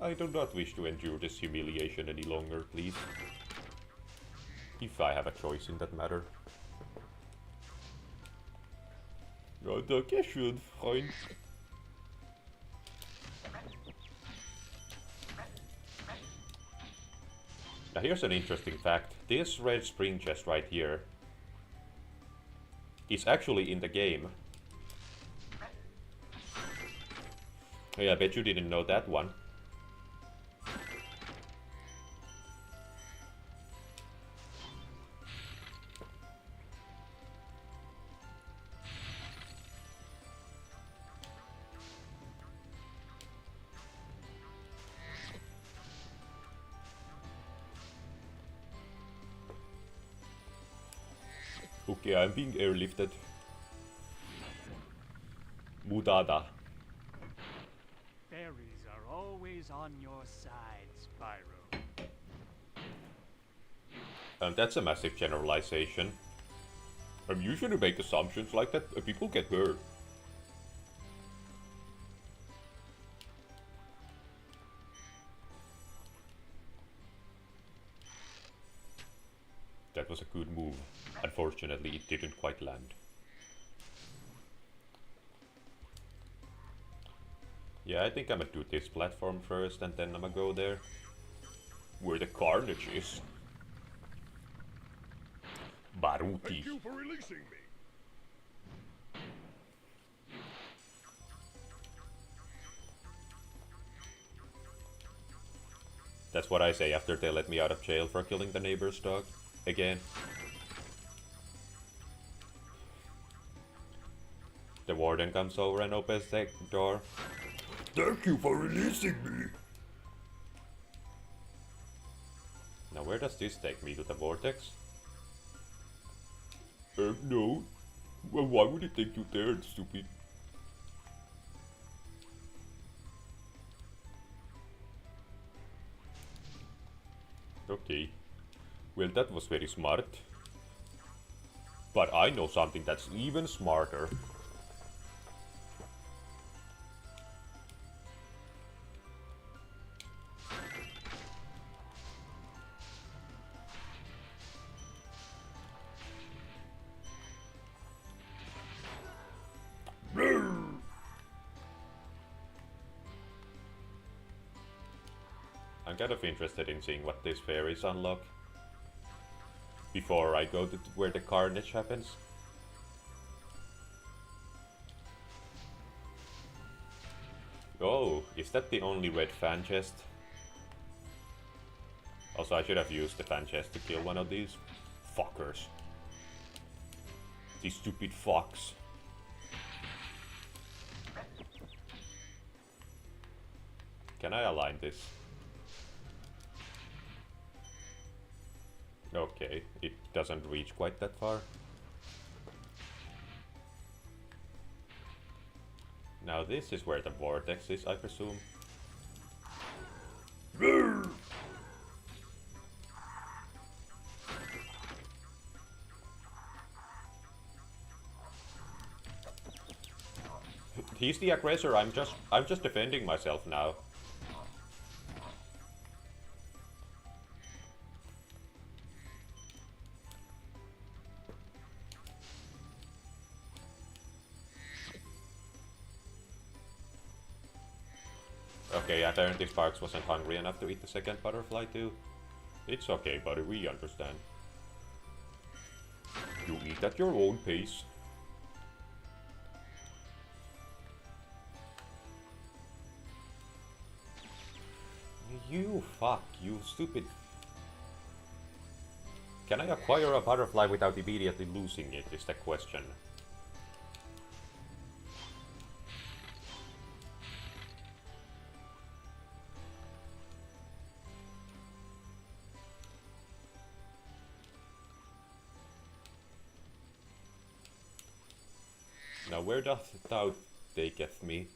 I do not wish to endure this humiliation any longer, please. If I have a choice in that matter. Ja, danke schön, Freund. Now here's an interesting fact. This red spring chest right here is actually in the game. Yeah, I bet you didn't know that one. Okay, I'm being airlifted. Mudada. Fairies are always on your side, Spyro. And that's a massive generalization. You shouldn't make assumptions like that. People get hurt. That was a good move. Unfortunately, it didn't quite land. Yeah, I think I'm gonna do this platform first and then I'm gonna go there. Where the carnage is. Baruti. Thank you for releasing me. That's what I say after they let me out of jail for killing the neighbor's dog. Again. The warden comes over and opens the door. Thank you for releasing me! Now where does this take me? To the vortex? No. Well, why would it take you there, stupid? Okay. Well, that was very smart. But I know something that's even smarter. I'm kind of interested in seeing what these fairies unlock before I go to where the carnage happens. Oh, is that the only red fan chest? Also, I should have used the fan chest to kill one of these fuckers. These stupid fucks. Can I align this? Okay, it doesn't reach quite that far. Now this is where the vortex is, I presume. He's the aggressor, I'm just defending myself now. Okay, apparently Sparks wasn't hungry enough to eat the second butterfly too. It's okay, buddy, we understand. You eat at your own pace. You fuck, you stupid. Can I acquire a butterfly without immediately losing it, is the question. Now where doth thou taketh me?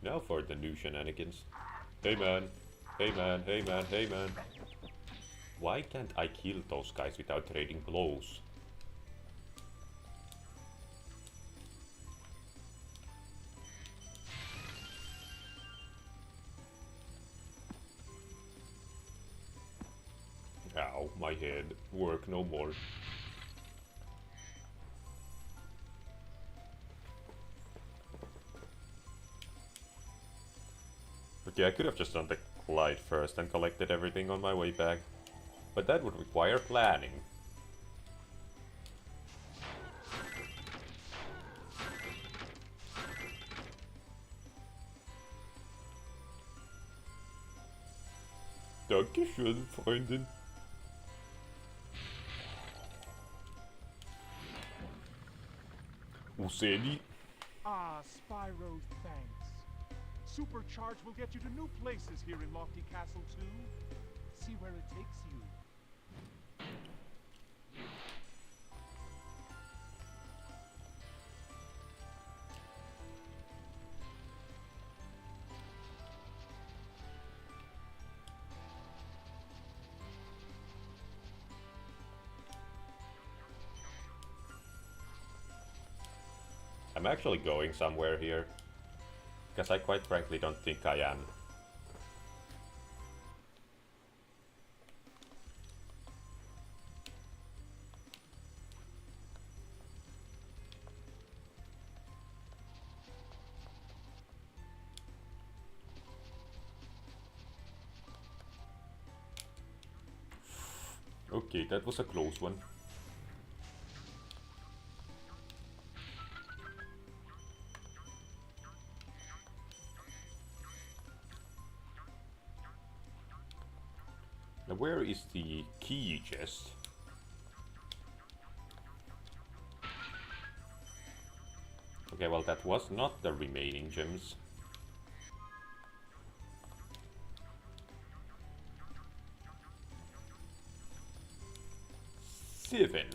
Now for the new shenanigans. Hey man, hey man, hey man, hey man. Why can't I kill those guys without trading blows? Ow, my head. Work no more. Okay, I could have just done the glide first and collected everything on my way back. But that would require planning. Dankeschön, Freundin. Useni. Ah, Spyro, thanks. Supercharge will get you to new places here in Lofty Castle, too. See where it takes you. I'm actually going somewhere here. Because I quite frankly don't think I am. Okay, that was a close one. Now where is the key chest? Okay, well that was not the remaining gems. Seven.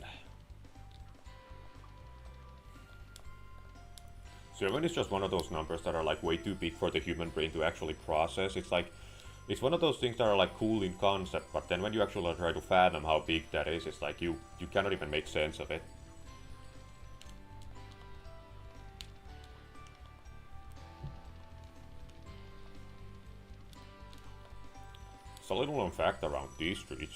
7 is just one of those numbers that are like way too big for the human brain to actually process. It's like, it's one of those things that are like cool in concept, but then when you actually try to fathom how big that is, it's like you cannot even make sense of it. It's a little known fact around these streets.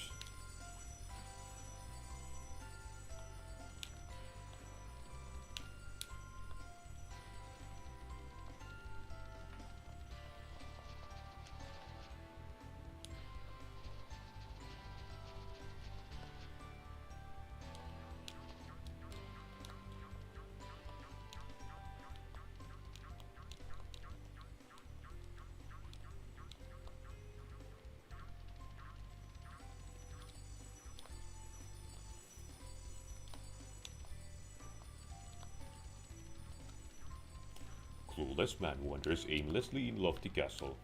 Clueless man wanders aimlessly in lofty castle.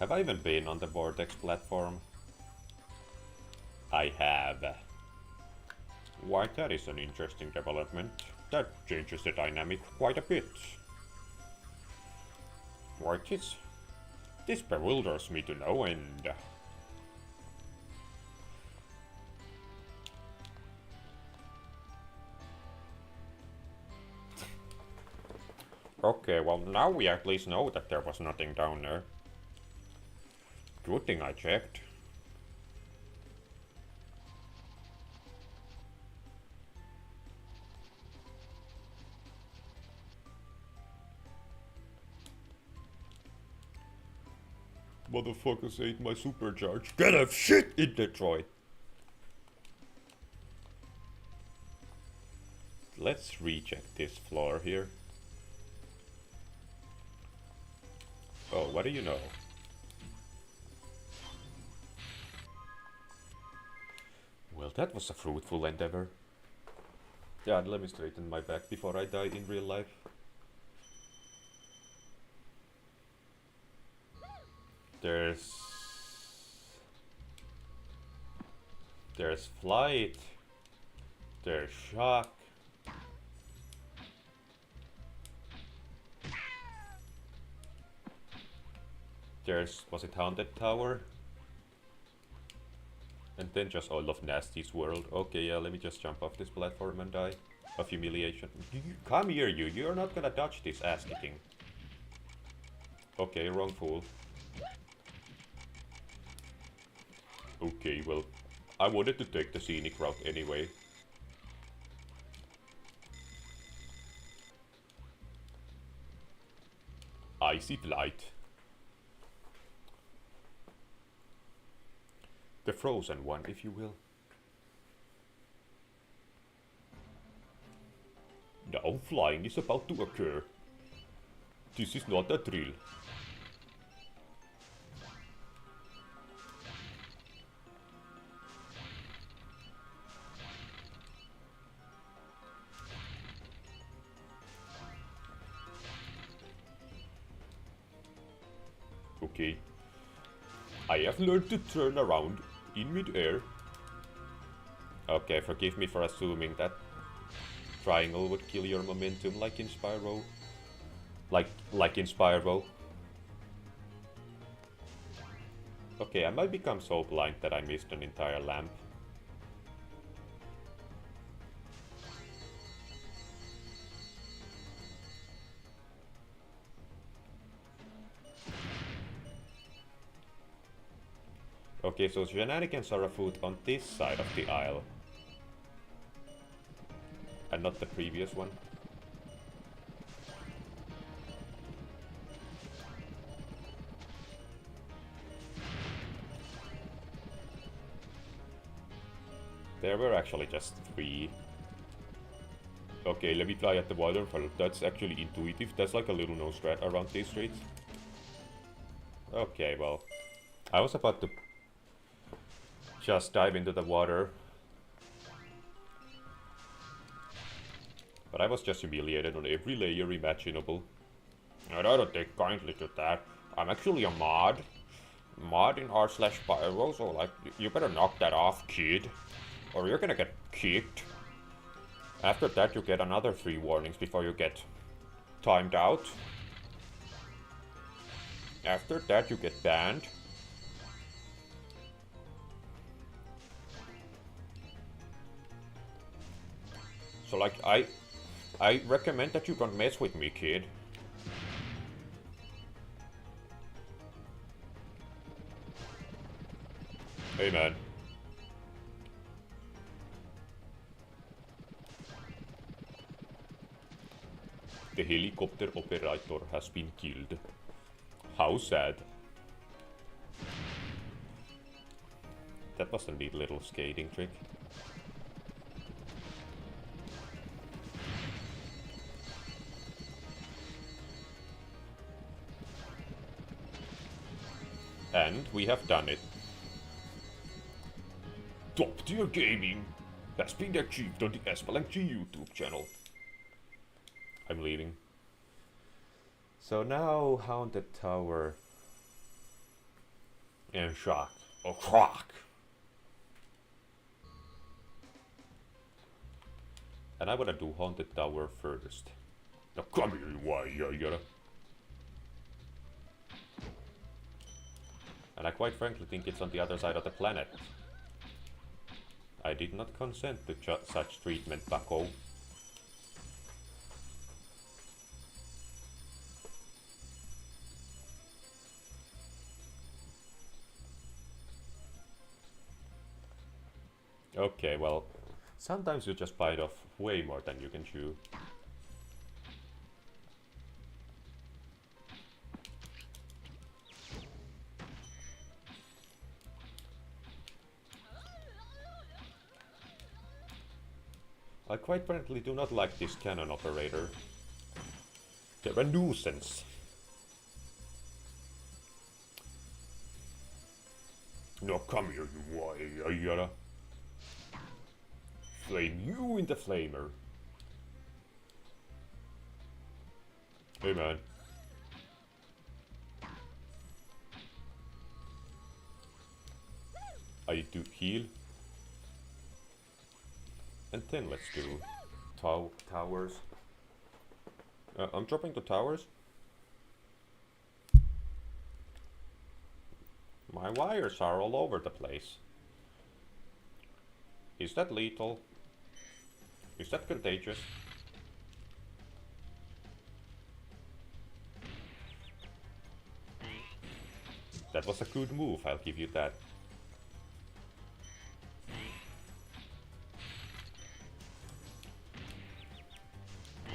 Have I even been on the Vortex platform? I have. Why, that is an interesting development. That changes the dynamic quite a bit. Why, this bewilders me to no end. Okay, well now we at least know that there was nothing down there. Good thing I checked. Motherfuckers ate my supercharge. Get a shit in Detroit! Let's recheck this floor here. Oh, what do you know? Well, that was a fruitful endeavor. Yeah, let me straighten my back before I die in real life. There's flight. There's shock. there's, was it Haunted Tower? And then just all of Nasty's world. Okay, yeah, let me just jump off this platform and die of humiliation. Come here, you. You're not gonna dodge this ass kicking. Okay, wrong fool. Okay, well, I wanted to take the scenic route anyway. Icy Flight. The frozen one, if you will. Now flying is about to occur. This is not a drill. Okay. I have learned to turn around in mid-air. Okay, forgive me for assuming that triangle would kill your momentum like in Spyro. Like in Spyro. Okay, I might become so blind that I missed an entire lamp. Okay, so shenanigans are afoot on this side of the aisle. And not the previous one. There were actually just 3. Okay, let me fly at the waterfall. That's actually intuitive. That's like a little no strat around these streets. Okay, well, I was about to just dive into the water. But I was just humiliated on every layer imaginable. And I don't take kindly to that. I'm actually a mod. Mod in r/Spyro, so like, you better knock that off, kid. Or you're gonna get kicked. After that you get another 3 warnings before you get timed out. After that you get banned. So like, I recommend that you don't mess with me, kid. Hey man. The helicopter operator has been killed. How sad. That was a neat little skating trick. And we have done it. Top tier gaming has been achieved on the Espelink YouTube channel. I'm leaving. So now Haunted Tower and Shock or Croc. And I wanna do Haunted Tower first. Now come here, why. And I quite frankly think it's on the other side of the planet. I did not consent to such treatment, bucko. Okay, well, sometimes you just bite off way more than you can chew. I quite frankly do not like this cannon operator. They're a nuisance. No, come here, you why. Flame you in the flamer. Hey man. I do heal. And then let's do towers. I'm dropping the towers. My wires are all over the place. Is that lethal? Is that contagious? That was a good move, I'll give you that.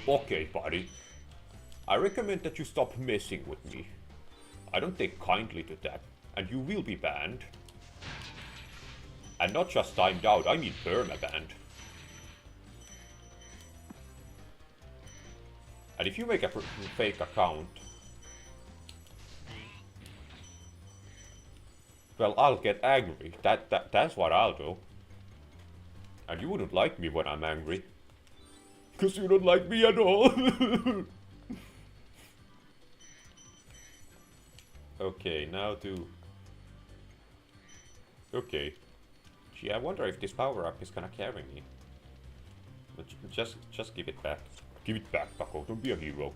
Okay, buddy. I recommend that you stop messing with me. I don't take kindly to that, and you will be banned. And not just timed out, I mean perma-banned. And if you make a fake account, well, I'll get angry. That's what I'll do. And you wouldn't like me when I'm angry. Because you don't like me at all. Okay, now to... Okay. Gee, I wonder if this power-up is gonna carry me. But just give it back. Give it back, Bucko. Don't be a hero.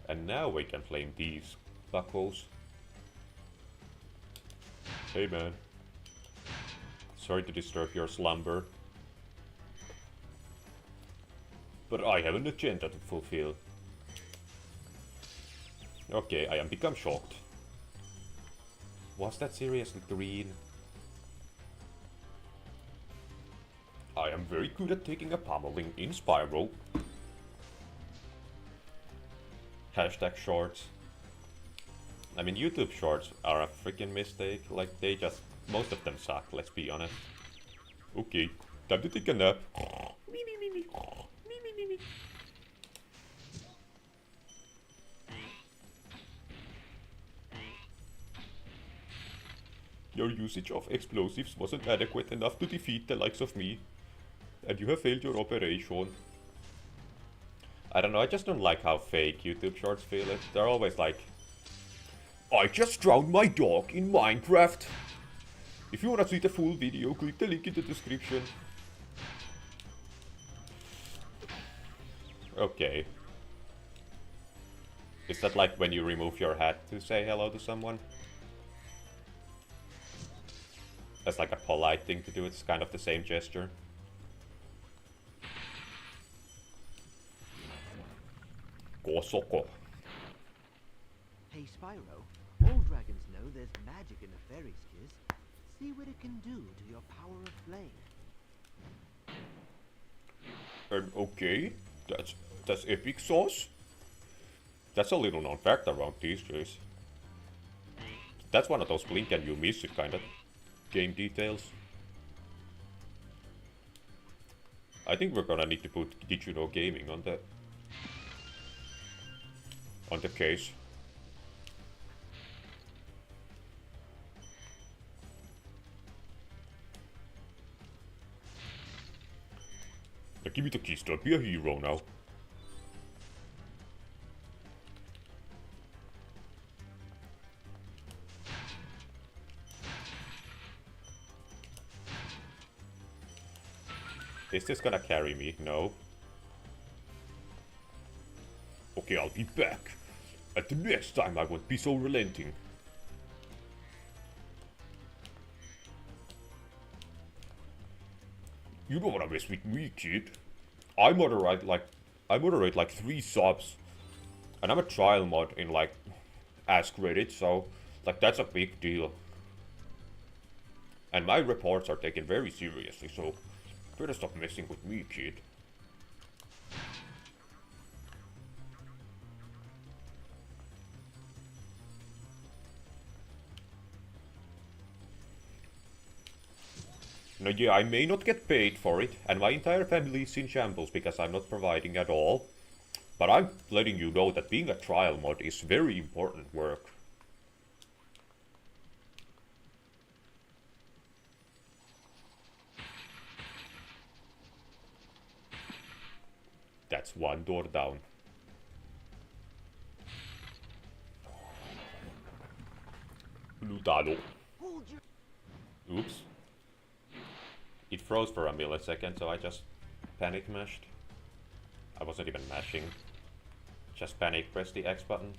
And now we can flame these buckos. Hey, man. Sorry to disturb your slumber. But I have an agenda to fulfill. Okay, I am become shocked. Was that seriously green? I am very good at taking a pummeling in Spyro. Hashtag shorts. I mean, YouTube shorts are a freaking mistake. Like, they just... most of them suck, let's be honest. Okay, time to take a nap. Your usage of explosives wasn't adequate enough to defeat the likes of me. And you have failed your operation. I don't know, I just don't like how fake YouTube shorts feel. They're always like, I just drowned my dog in Minecraft. If you wanna see the full video, click the link in the description. Okay. Is that like when you remove your hat to say hello to someone? That's like a polite thing to do, it's kind of the same gesture. Kosoko. Hey, Spyro. All dragons know there's magic in a fairy's kiss. See what it can do to your power of flame. Okay, that's epic sauce. That's a little known fact around these days. That's one of those blink and you miss it kind of game details. I think we're gonna need to put Did You Know Gaming on the case. Now give me the keys, don't be a hero now. Is this gonna carry me? No. Okay, I'll be back. And the next time I won't be so relenting. You don't wanna mess with me, kid. I moderate like 3 subs. And I'm a trial mod in like Ask Reddit, so like that's a big deal. And my reports are taken very seriously, so better stop messing with me, kid. Now yeah, I may not get paid for it, and my entire family is in shambles because I'm not providing at all. But I'm letting you know that being a trial mod is very important work. That's one door down. Lutalo. Oops. It froze for a millisecond, so I just panic mashed. I wasn't even mashing. Just panic press the X button.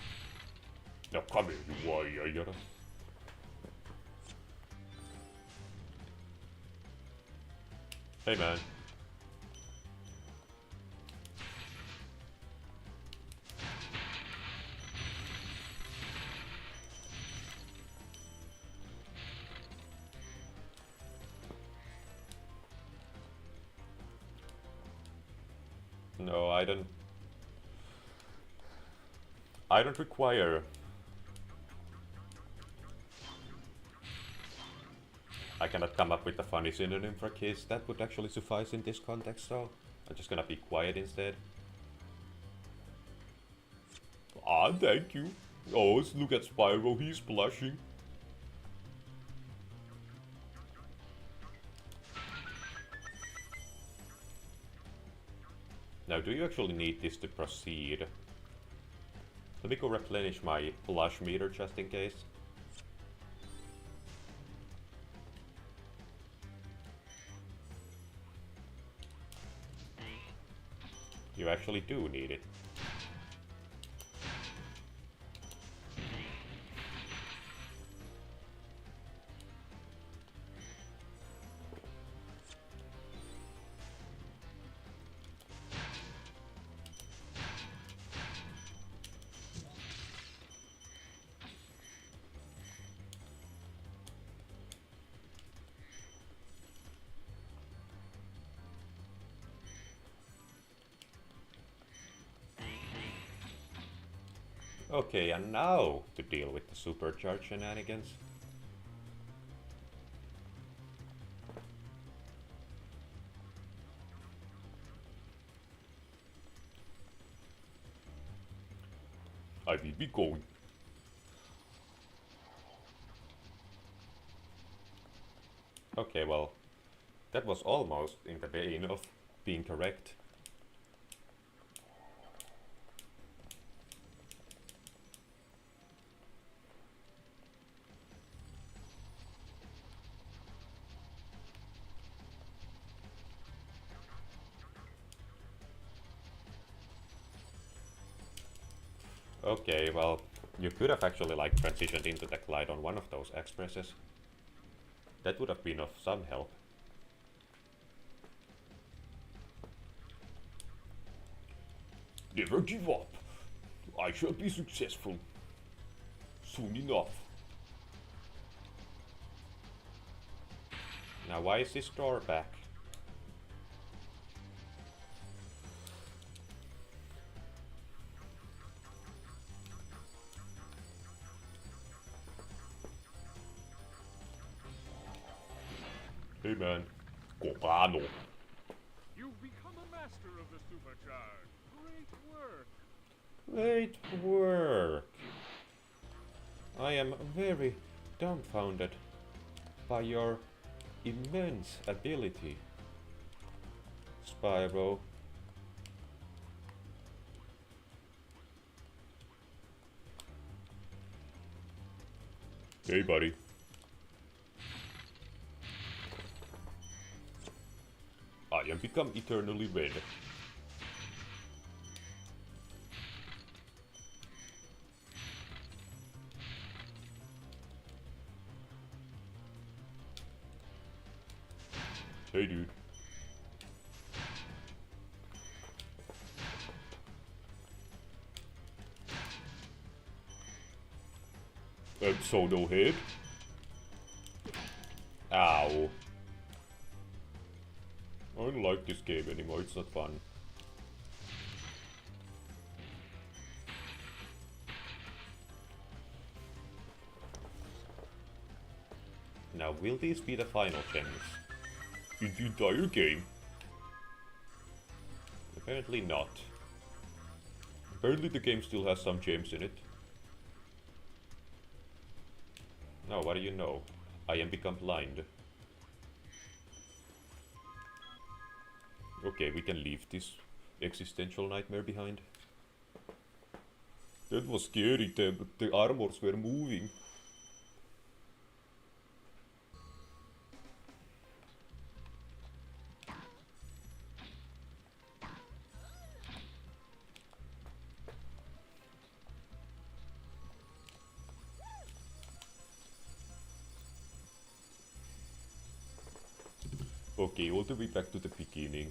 Now come here, you warrior. Hey man. No, I don't require. I cannot come up with a funny synonym for kiss that would actually suffice in this context, so I'm just gonna be quiet instead. Ah, thank you. Oh, look at Spyro, he's blushing. Now, do you actually need this to proceed? Let me go replenish my blush meter just in case. You actually do need it. Okay, and now to deal with the supercharged shenanigans. I will be going. Okay, well, that was almost in the vein of being correct. Okay, well, you could have actually like transitioned into the glide on one of those expresses. That would have been of some help. Never give up. I shall be successful. Soon enough. Now why is this door back? Hey man, Corano. You've become a master of the supercharge. Great work. Great work. I am very dumbfounded by your immense ability, Spyro. Hey buddy. I am become eternally red. Hey dude. So no head? Ow. I don't like this game anymore, it's not fun. Now, will these be the final gems? In the entire game? Apparently not. Apparently the game still has some gems in it. Now, what do you know? I am become blind. Okay, we can leave this existential nightmare behind. That was scary, the armors were moving. Okay, all the way back to the beginning.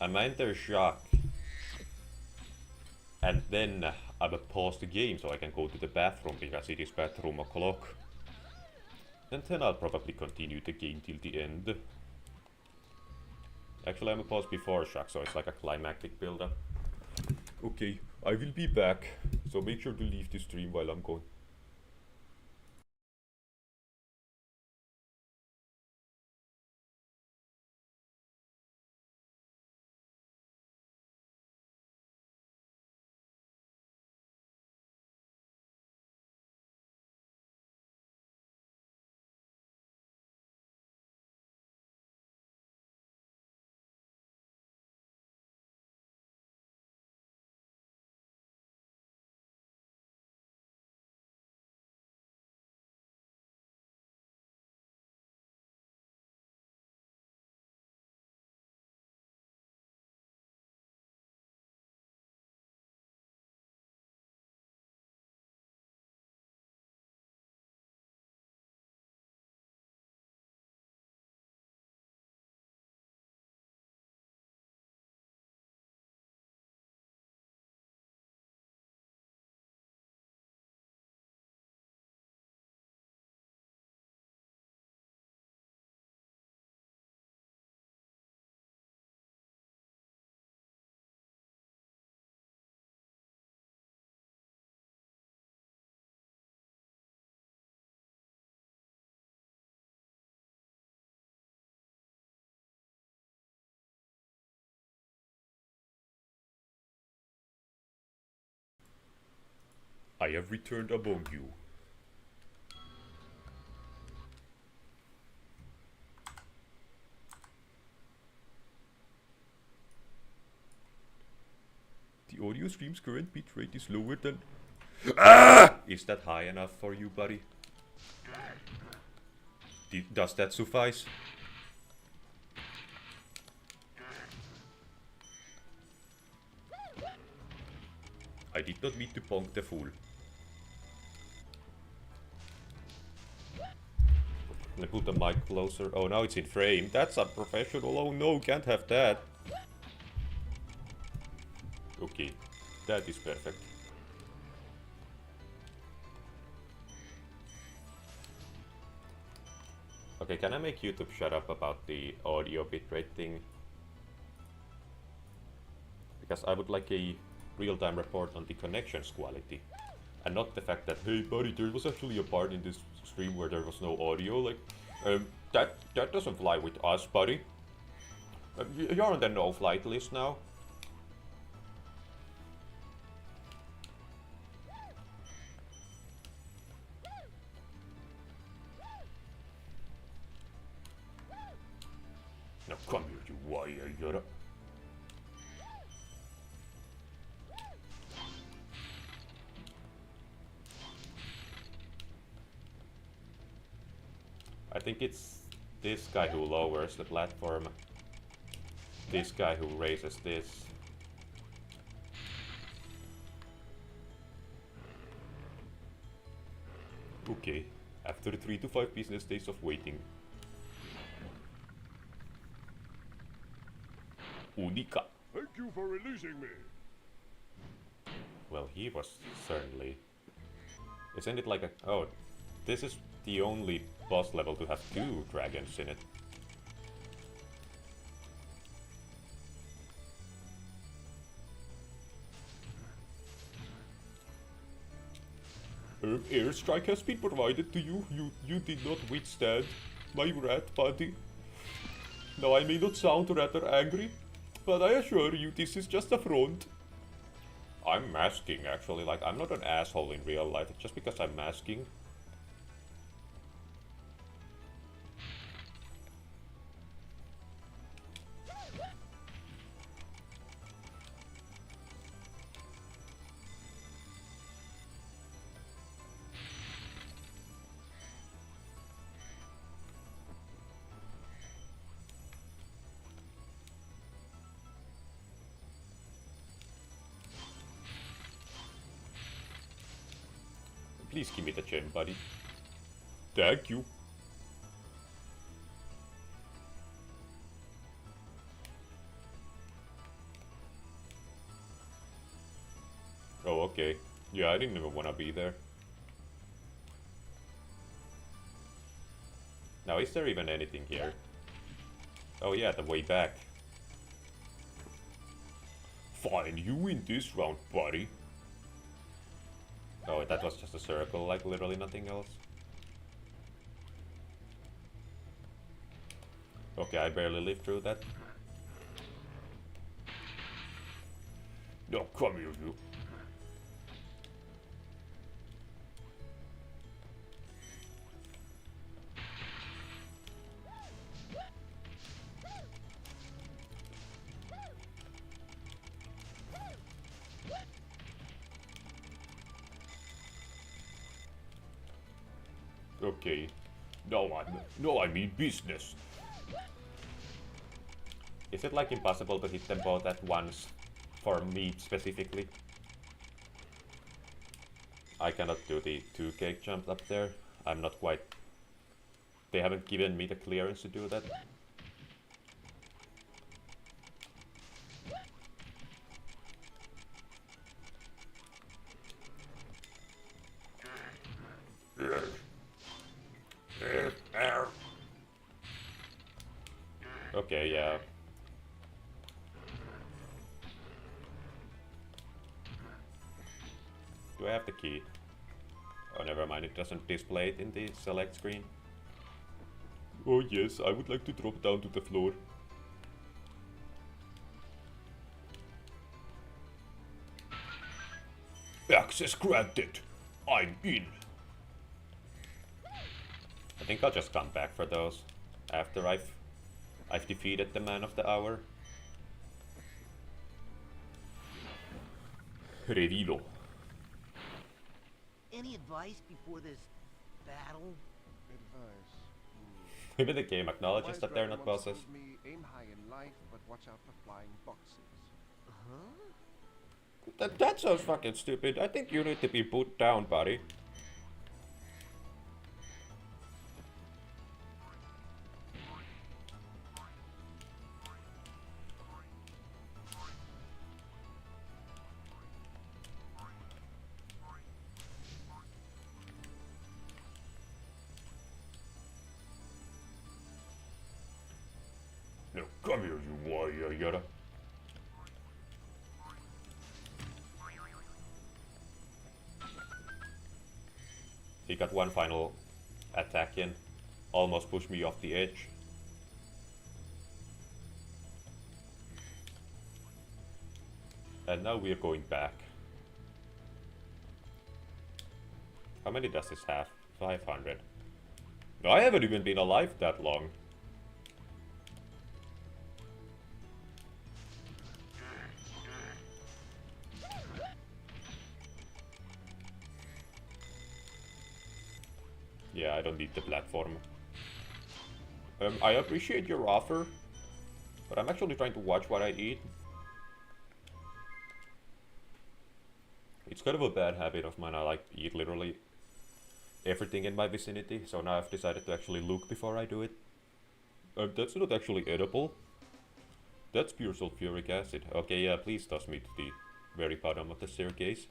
I'm enter shock. And then I will pause the game so I can go to the bathroom because it is bathroom o'clock. And then I'll probably continue the game till the end. Actually, I'm a pause before shock, so it's like a climactic build-up. Okay, I will be back, so make sure to leave the stream while I'm going. I have returned among you. The audio stream's current bitrate is lower than... Ah! Is that high enough for you, buddy? Does that suffice? I did not mean to bonk the fool. Let me put the mic closer. Oh, now it's in frame. That's unprofessional. Oh no, can't have that. Okay, that is perfect. Okay, can I make YouTube shut up about the audio bitrate thing? Because I would like a real-time report on the connections quality. And not the fact that, hey buddy, there was actually a part in this stream where there was no audio. Like, that doesn't fly with us, buddy. You're on the no-flight list now. Now come here, you wire, Yoda. I think it's this guy who lowers the platform. This guy who raises this. Okay, after 3 to 5 business days of waiting. Unica. Thank you for releasing me. Well, he was certainly... Isn't it like a... Oh, this is the only boss level to have 2 dragons in it. Airstrike has been provided to you. You did not withstand my wrath, buddy. Now I may not sound rather angry, but I assure you this is just a front. I'm masking actually, like I'm not an asshole in real life, it's just because I'm masking. Please give me the gem, buddy. Thank you. Oh, okay. Yeah, I didn't even want to be there. Now, is there even anything here? Oh yeah, the way back. Find you in this round, buddy. Oh, that was just a circle, like literally nothing else. Okay, I barely lived through that. No, come here, you. Okay, now I mean business. Is it like impossible to hit them both at once for me specifically? I cannot do the 2 cake jumps up there. I'm not quite... They haven't given me the clearance to do that. Okay, yeah. Do I have the key? Oh, never mind, it doesn't display it in the select screen. Oh yes, I would like to drop down to the floor. Access granted. I'm in. I think I'll just come back for those after I've defeated the man of the hour. Revilo. Any advice before this battle? Advice. Maybe the game acknowledges that they're not bosses. Me, aim high in life, but watch out for flying boxes. Huh? That sounds fucking stupid. I think you need to be put down, buddy. No, come here, you warrior, yada. He got one final attack in. Almost pushed me off the edge. And now we're going back. How many does this have? 500. No, I haven't even been alive that long. Yeah, I don't need the platform. I appreciate your offer, but I'm actually trying to watch what I eat. It's kind of a bad habit of mine. I like eat literally everything in my vicinity, so now I've decided to actually look before I do it. That's not actually edible. That's pure sulfuric acid. Okay, yeah, please toss me to the very bottom of the staircase.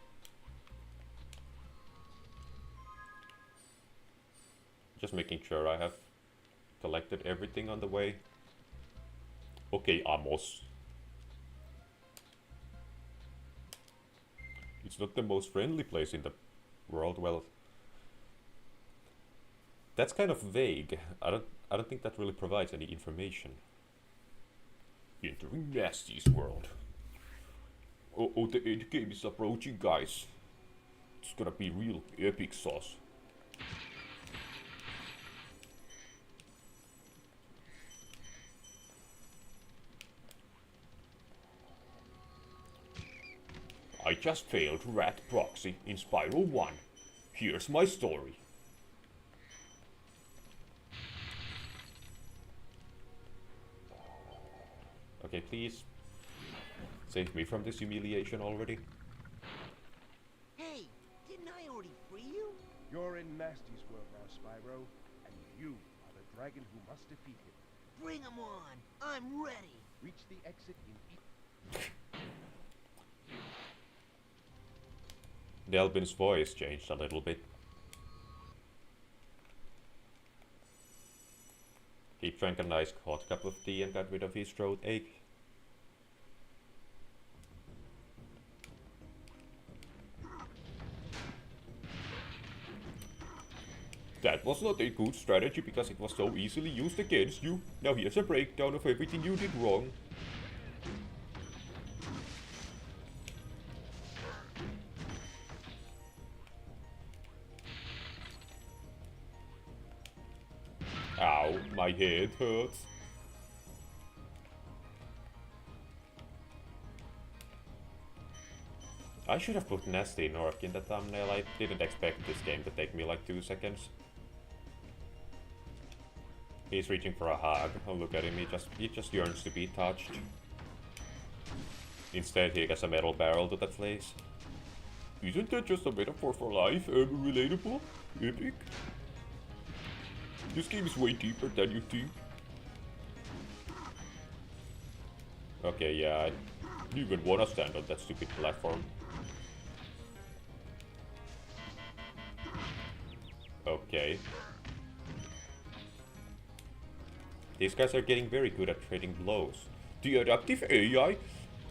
Just making sure I have collected everything on the way. Okay, Amos. It's not the most friendly place in the world. Well, that's kind of vague. I don't think that really provides any information. Entering Nasty's world. Oh, the end game is approaching, guys. It's gonna be real epic sauce. I just failed Rat Proxy in Spyro 1. Here's my story. Okay, please save me from this humiliation already. Hey, didn't I already free you? You're in Nasty's world now, Spyro, and you are the dragon who must defeat him. Bring 'em on! I'm ready! Reach the exit in Delvin's voice changed a little bit. He drank a nice hot cup of tea and got rid of his throat ache. That was not a good strategy because it was so easily used against you. Now here's a breakdown of everything you did wrong. Ow, my head hurts. I should have put Nasty Nork in the thumbnail. I didn't expect this game to take me like 2 seconds. He's reaching for a hug. Oh, look at him, he just yearns to be touched. Instead, he gets a metal barrel to the face. Isn't that just a metaphor for life? Relatable? Epic? This game is way deeper than you think. Okay, yeah, I don't even wanna stand on that stupid platform. Okay. These guys are getting very good at trading blows. The adaptive AI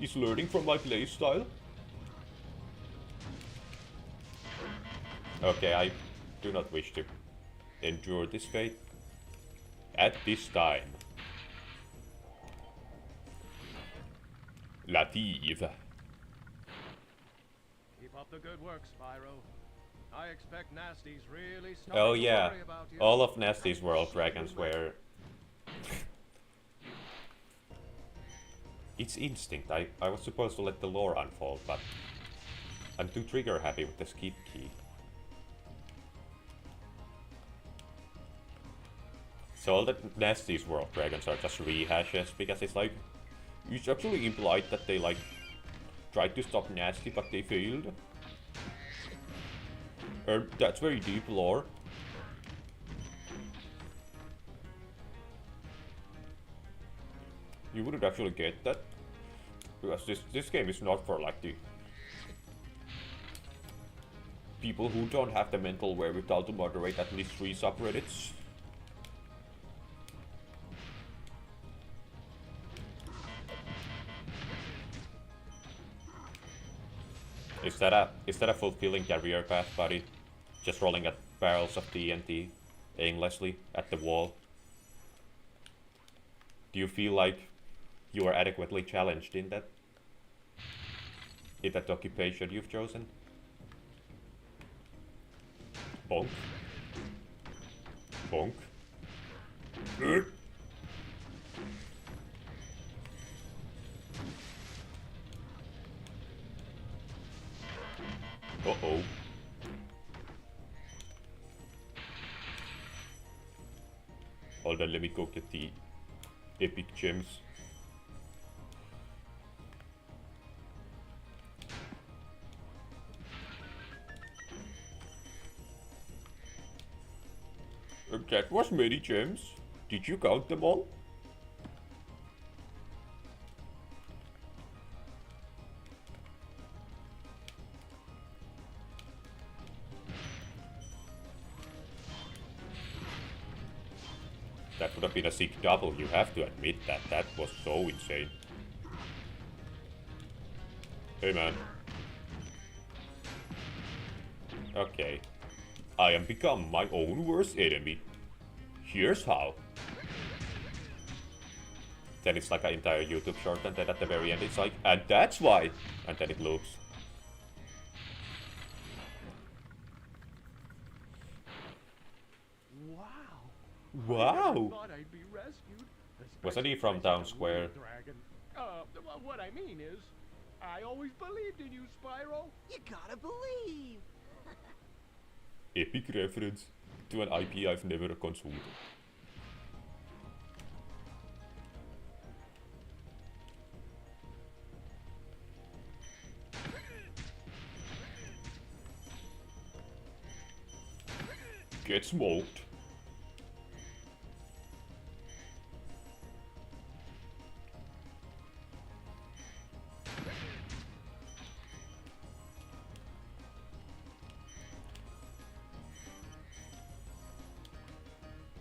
is learning from my playstyle. Okay, I do not wish to endure this fate at this time. Latif. Keep up the good work, Spyro. I expect Nasty's really Oh starting to yeah, worry about you. all of Nasty's world dragons were... It's instinct. I was supposed to let the lore unfold, but I'm too trigger happy with the skip key. So all the Nasty's world dragons are just rehashes, because it's like... It's actually implied that they like... tried to stop Nasty, but they failed. That's very deep lore. You wouldn't actually get that. Because this game is not for like the... people who don't have the mental wherewithal to moderate at least 3 subreddits. Is that a fulfilling career path, buddy? Just rolling at barrels of TNT aimlessly at the wall? Do you feel like you are adequately challenged in that occupation you've chosen? Bonk. Bonk. Uh-oh. Hold on, let me go get the epic gems. That was many gems. Did you count them all? That would have been a sick double, you have to admit that. That was so insane. Hey man. Okay. I am become my own worst enemy. Here's how. Then it's like an entire YouTube short, and then at the very end it's like, and that's why! And then it loops. Wow! Thought I'd be rescued. Wasn't he from Town Square? Dragon. Well, what I mean is, I always believed in you, Spyro. You gotta believe! Epic reference to an IP I've never consumed. Get smoked.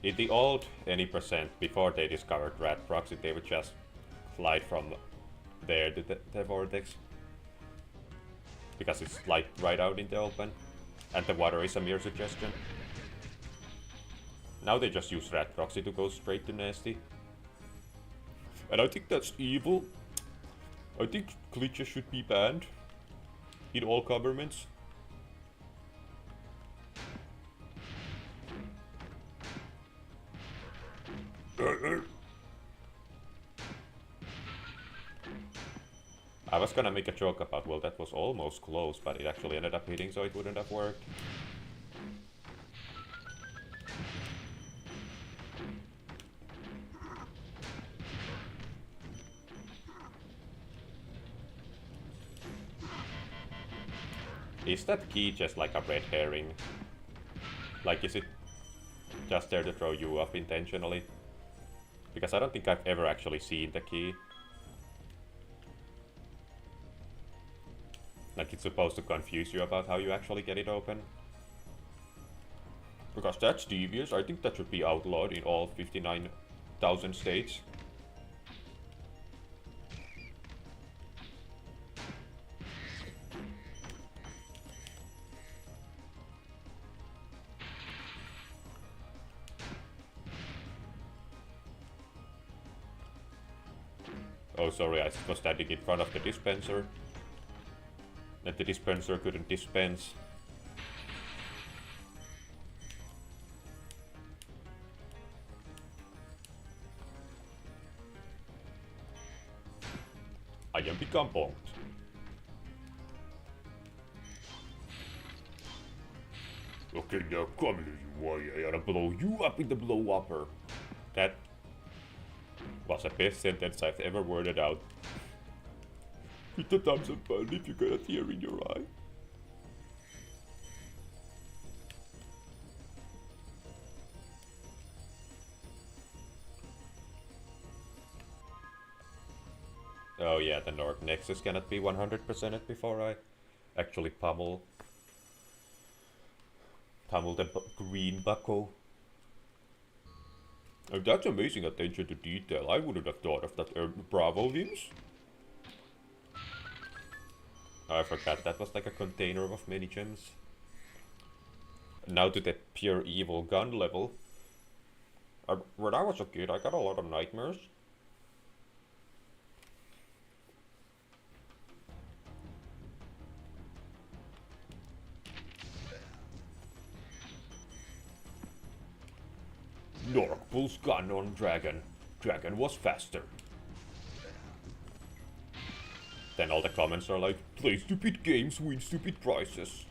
In the old any percent, before they discovered rat proxy, they would just glide from there to the vortex. Because it's like right out in the open. And the water is a mere suggestion. Now they just use rat proxy to go straight to nasty. And I think that's evil. I think glitches should be banned. In all governments. I was gonna make a joke about, well, that was almost close, but it actually ended up hitting, so it wouldn't have worked. Is that key just like a red herring? Like, is it just there to throw you off intentionally? Because I don't think I've ever actually seen the key. Like, it's supposed to confuse you about how you actually get it open. Because that's devious. I think that should be outlawed in all 59,000 states. Oh, sorry, I was standing in front of the dispenser. And the dispenser couldn't dispense. I am become bonked. Okay, now come here, you warrior. I gotta blow you up in the blow-upper. That was the best sentence I've ever worded out. Hit the thumbs up button if you got a tear in your eye. Oh yeah, the North Nexus cannot be 100%ed before I actually pummel the green bucko. Oh, that's amazing attention to detail. I wouldn't have thought of that. Bravo, Limbs. I forgot that was like a container of many gems. Now to the pure evil gun level. When I was a kid, I got a lot of nightmares. Nork pulls gun on Dragon. Dragon was faster. Then all the comments are like, play stupid games, win stupid prizes.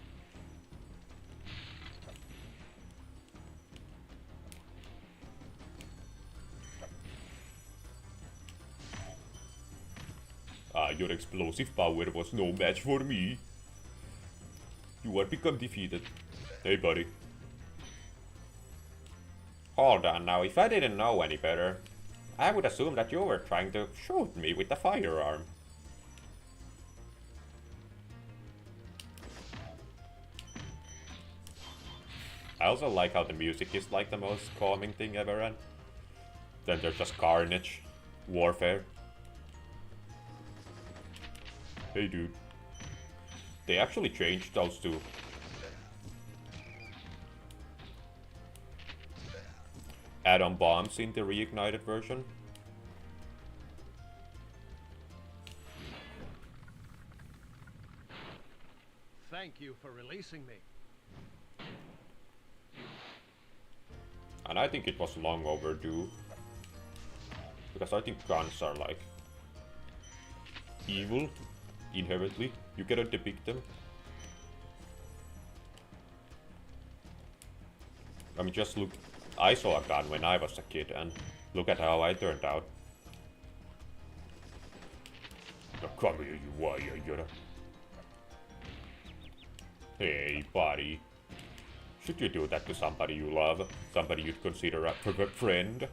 Your explosive power was no match for me. You are become defeated. Hey, buddy. Hold on now, if I didn't know any better, I would assume that you were trying to shoot me with the firearm. I also like how the music is like the most calming thing ever, and then there's just carnage, warfare. Hey dude. They actually changed those two. Add-on bombs in the reignited version. Thank you for releasing me. And I think it was long overdue. Because I think guns are like evil, inherently. You cannot depict them. I mean, just look. I saw a gun when I was a kid, and look at how I turned out. Now come here, you warrior. Hey, buddy. Should you do that to somebody you love? Somebody you'd consider a friend?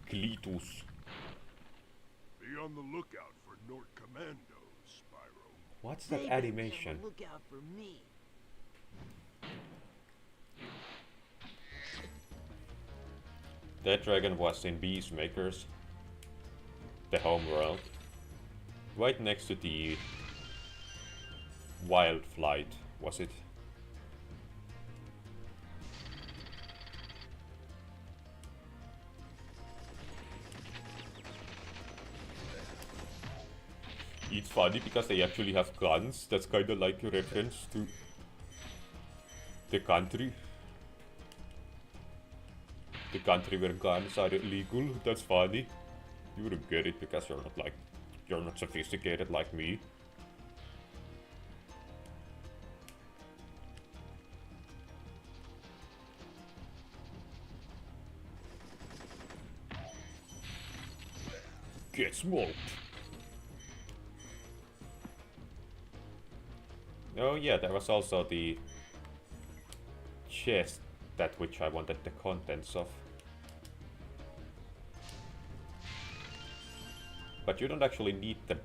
Klitus. Be on the lookout for Nort Commandos, Spyro. What's that They better be on the animation? lookout for me. That dragon was in Peacemakers, the homeworld, right next to the Wild Flight, was it? It's funny because they actually have guns. That's kind of like a reference to the country. The country where guns are illegal. That's funny. You wouldn't get it because you're not sophisticated like me. Get smoked. Oh yeah, there was also the chest, that which I wanted the contents of. But you don't actually need the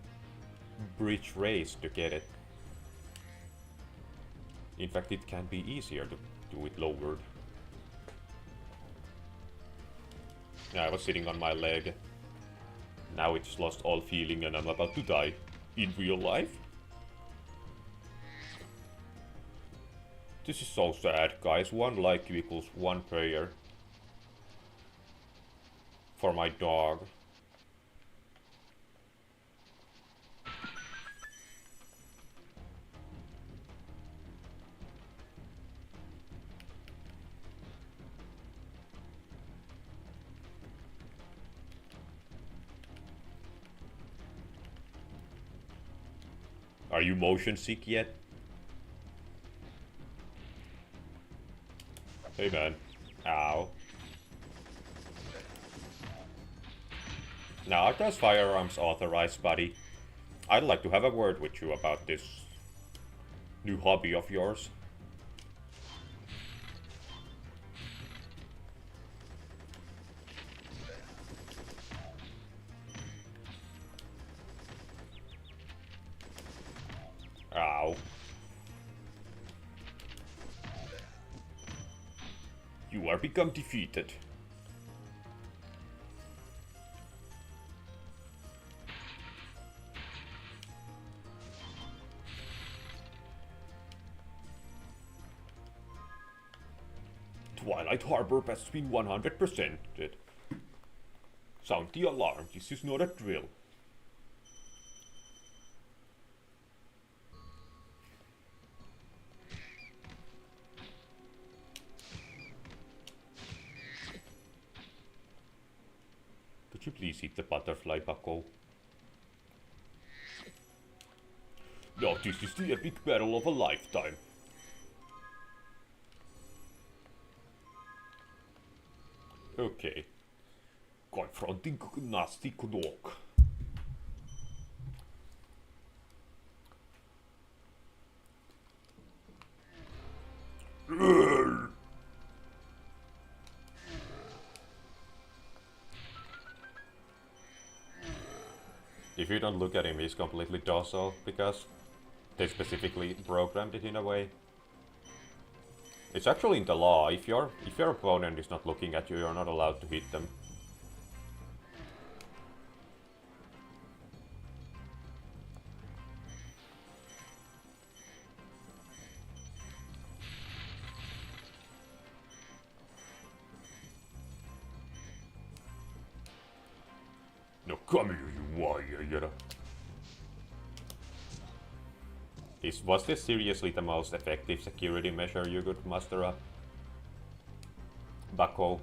bridge raised to get it. In fact, it can be easier to do it lowered. I was sitting on my leg. Now it's lost all feeling and I'm about to die. In real life? This is so sad, guys. 1 like equals 1 prayer. For my dog. Are you motion sick yet? Hey man. Ow. Now, are those firearms authorized, buddy? I'd like to have a word with you about this new hobby of yours. Ow. You are become defeated. Twilight Harbor has been 100%. Sound the alarm, this is not a drill. Could you please eat the butterfly, bucko? Now this is the epic battle of a lifetime. Okay. Confronting nasty dog. If you don't look at him, he's completely docile, because they specifically programmed it in a way. It's actually in the law. If your opponent is not looking at you, you're not allowed to hit them. No, come here, you warrior. Was this seriously the most effective security measure you could muster up? Bucko.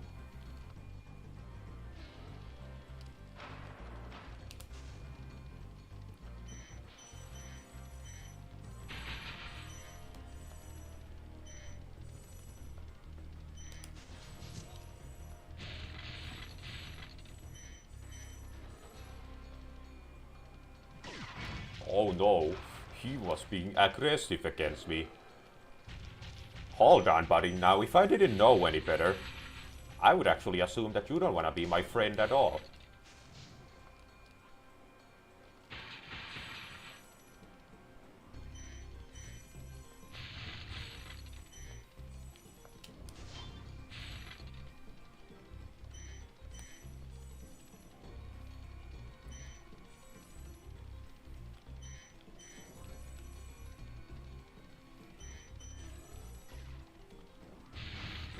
Oh no, he was being aggressive against me. Hold on, buddy. Now, if I didn't know any better, I would actually assume that you don't want to be my friend at all.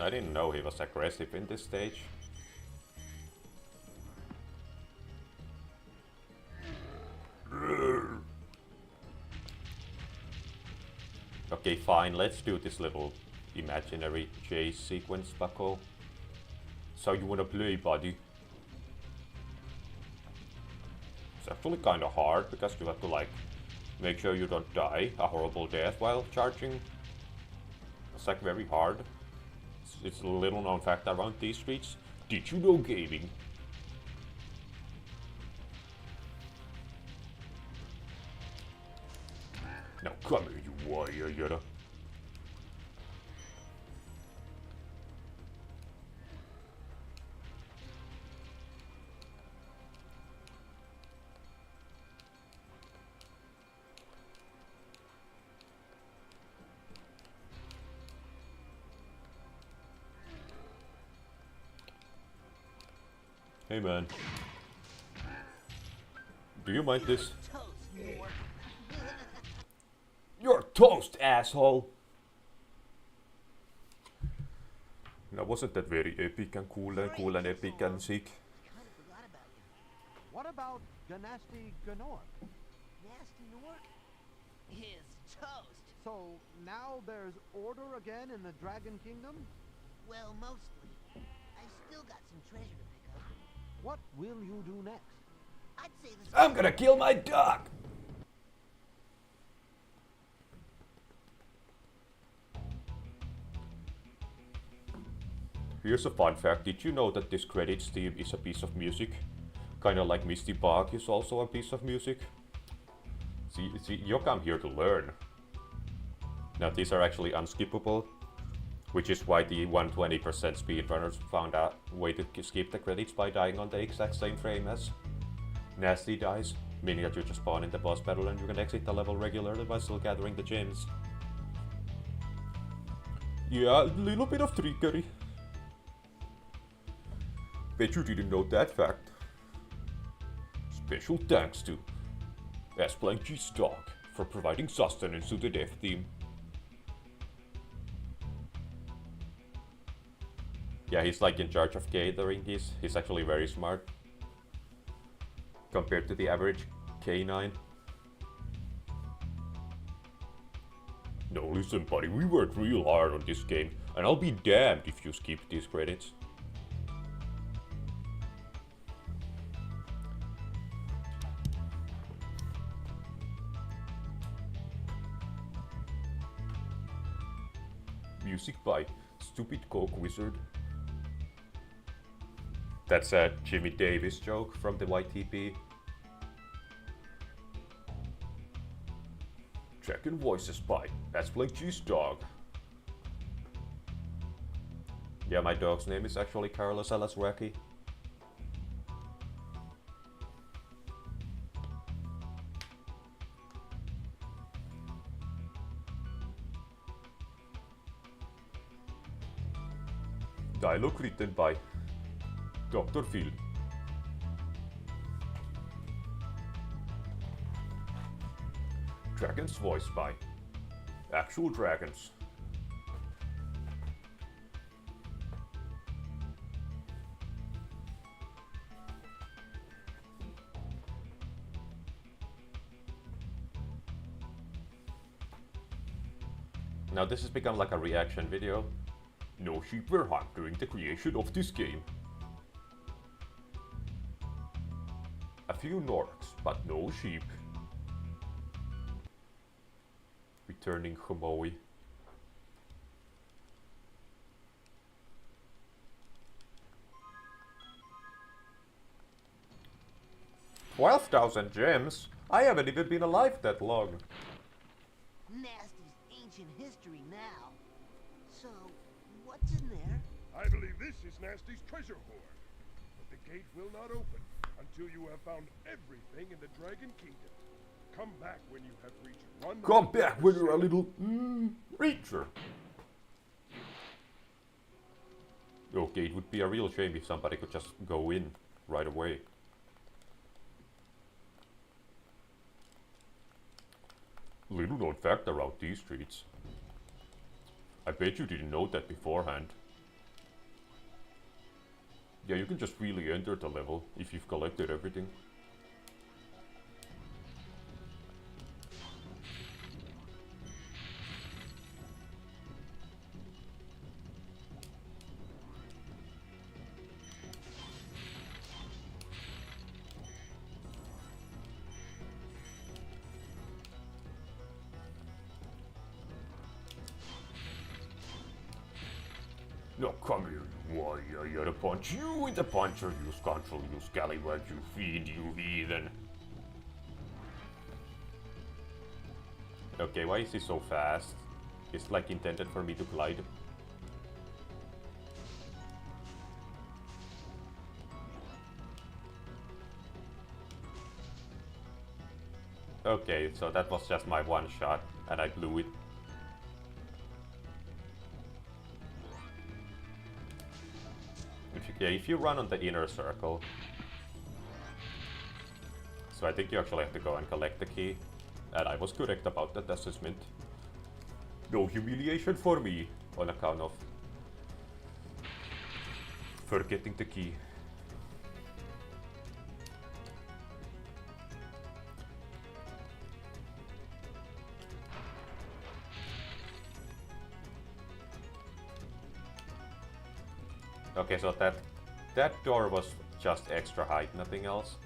I didn't know he was aggressive in this stage. Okay, fine, let's do this little imaginary chase sequence, bucko. So you wanna play, buddy? It's actually kinda hard, because you have to, like, make sure you don't die a horrible death while charging. It's, like, very hard. It's a little known fact around these streets. Did you know gaming? Now come here, you warrior, Yoda. Hey man. Do you mind this? You're toast, asshole! Now wasn't that very epic and cool and epic and sick? What about Ganasty Ganor? Nasty Nork is toast. So now there's order again in the Dragon Kingdom? Well, mostly. I still got some treasure to pick up. What will you do next? I'd say this. I'm gonna kill my dog! Here's a fun fact. Did you know that this credits theme is a piece of music? Kinda like Misty Bog is also a piece of music. See, you come here to learn. Now these are actually unskippable, which is why the 120% speedrunners found a way to skip the credits by dying on the exact same frame as Nasty dies, meaning that you just spawn in the boss battle and you can exit the level regularly while still gathering the gems. Yeah, a little bit of trickery. Bet you didn't know that fact. Special thanks to S-G Stock for providing sustenance to the death theme. Yeah, he's like in charge of catering. He's actually very smart compared to the average K9. No, listen buddy, we worked real hard on this game, and I'll be damned if you skip these credits. Music by Stupid Coke Wizard. That's a Jimmy Davis joke from the YTP. Track and voices by S-G Dog. Yeah, my dog's name is actually Carlos Alasraki. Dialogue written by Dr. Phil. Dragons voiced by actual dragons. Now this has become like a reaction video. No sheep were harmed during the creation of this game. A few Norks, but no sheep. Returning Homoe. $12,000 gems? I haven't even been alive that long. Nasty's ancient history now. So, what's in there? I believe this is Nasty's treasure hoard. But the gate will not open until you have found everything in the Dragon Kingdom. Come back when you have reached 100%. Come back when you're a little reacher. Okay, it would be a real shame if somebody could just go in right away. Little known fact around these streets. I bet you didn't know that beforehand. Yeah, you can just really enter the level if you've collected everything. No, come here, you warrior. You're to punch you in the puncher, you scoundrel, you scallywag, you fiend, you heathen. Okay, why is he so fast? It's like intended for me to glide. Okay, so that was just my one shot, and I blew it. If you run on the inner circle, so I think you actually have to go and collect the key, and I was correct about that assessment. No humiliation for me on account of forgetting the key. Okay, so that door was just extra height, nothing else.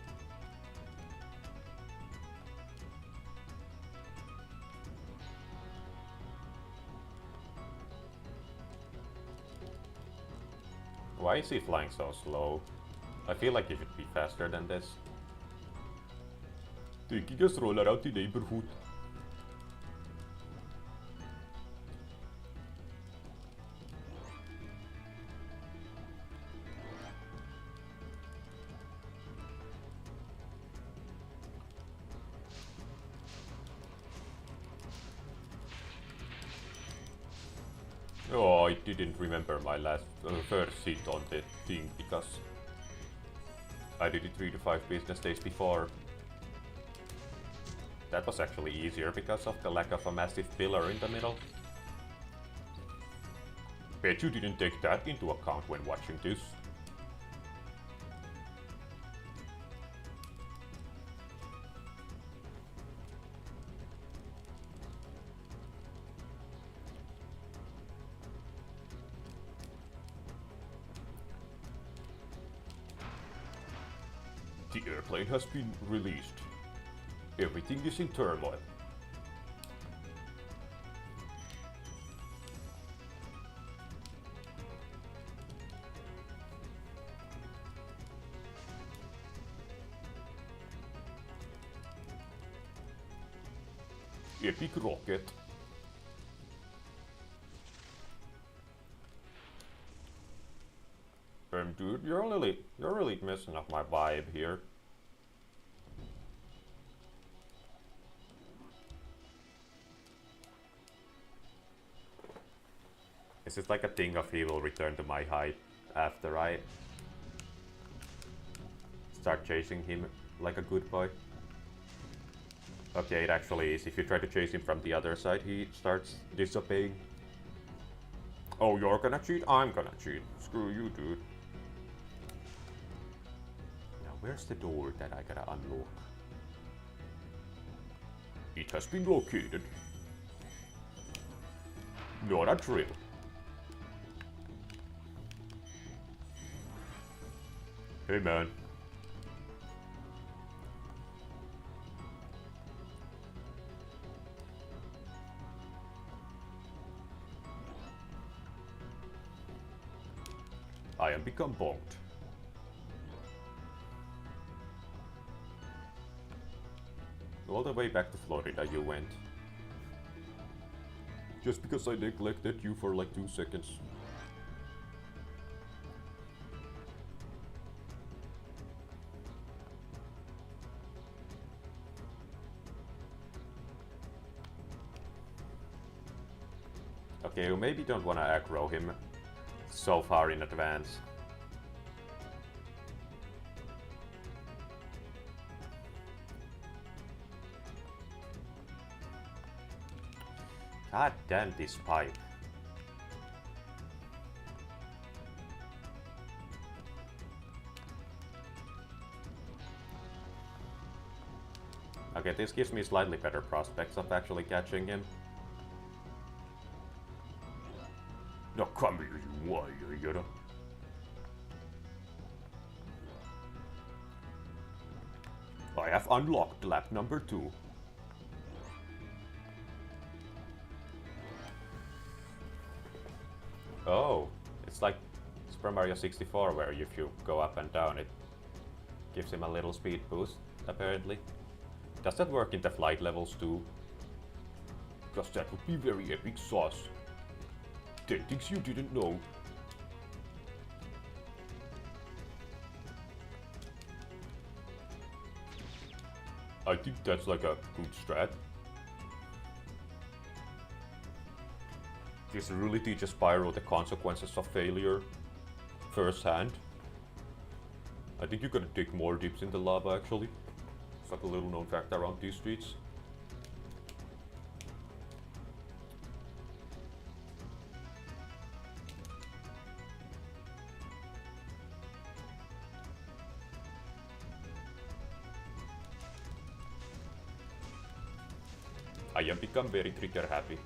Why is he flying so slow? I feel like he should be faster than this. Taking a stroll around the neighborhood. Oh, I didn't remember my first seat on the thing because I did it 3 to 5 business days before. That was actually easier because of the lack of a massive pillar in the middle. Bet you didn't take that into account when watching this. The airplane has been released. Everything is in turmoil. Epic rocket. Dude, you're really messing up my vibe here. Is it like a thing of he will return to my height after I start chasing him like a good boy? Okay, it actually is. If you try to chase him from the other side, he starts disobeying. Oh, you're gonna cheat? I'm gonna cheat. Screw you, dude. Now, where's the door that I gotta unlock? It has been located. Not a drill. Hey, man. I am become bonked. All the way back to Florida you went. Just because I neglected you for like 2 seconds. Okay, you maybe don't wanna aggro him so far in advance. God damn this pipe. Okay, this gives me slightly better prospects of actually catching him. Now come here, you warrior. I have unlocked lap number 2. Oh, it's like Super Mario 64 where if you go up and down it gives him a little speed boost, apparently. Does that work in the flight levels too? Because that would be very epic sauce. 10 things you didn't know. I think that's like a good strat. This really teaches Spyro the consequences of failure firsthand. I think you gotta take more dips in the lava actually. It's like a little known fact around these streets. I have become very trigger happy.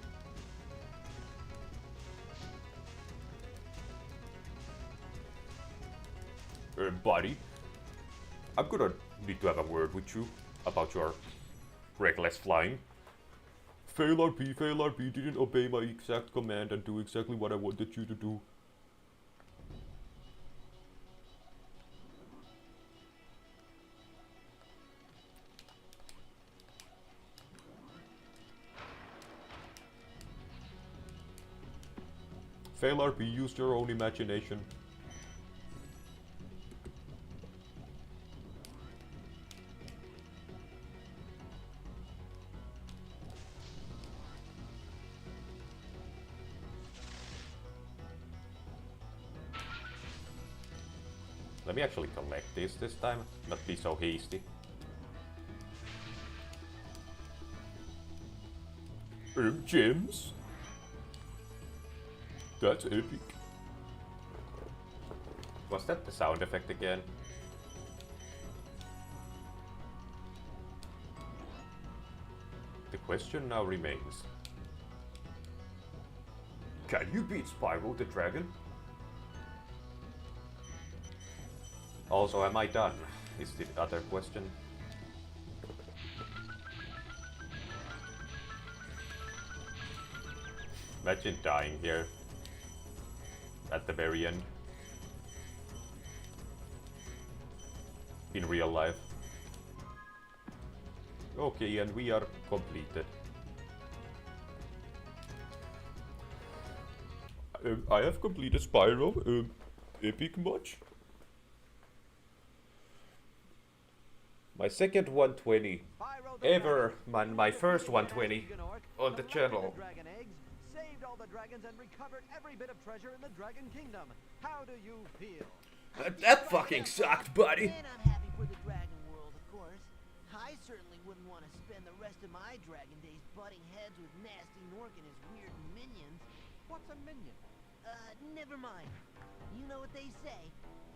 Buddy, I'm gonna need to have a word with you about your reckless flying. Fail RP didn't obey my exact command and do exactly what I wanted you to do. Fail RP, use your own imagination. Let me actually collect this time, not be so hasty. Gems? That's epic. Was that the sound effect again? The question now remains. Can you beat Spyro the Dragon? Also, am I done? Is the other question. Imagine dying here. At the very end. In real life. Okay, and we are completed. I have completed Spyro. Epic much? My second 120 ever, man, my first 120 on the channel. Saved all the dragons and recovered every bit of treasure in the Dragon Kingdom. How do you feel? That fucking sucked, buddy. And I'm happy for the dragon world, of course. I certainly wouldn't want to spend the rest of my dragon days butting heads with Nasty Nork and his weird minions. What's a minion? Never mind. You know what they say.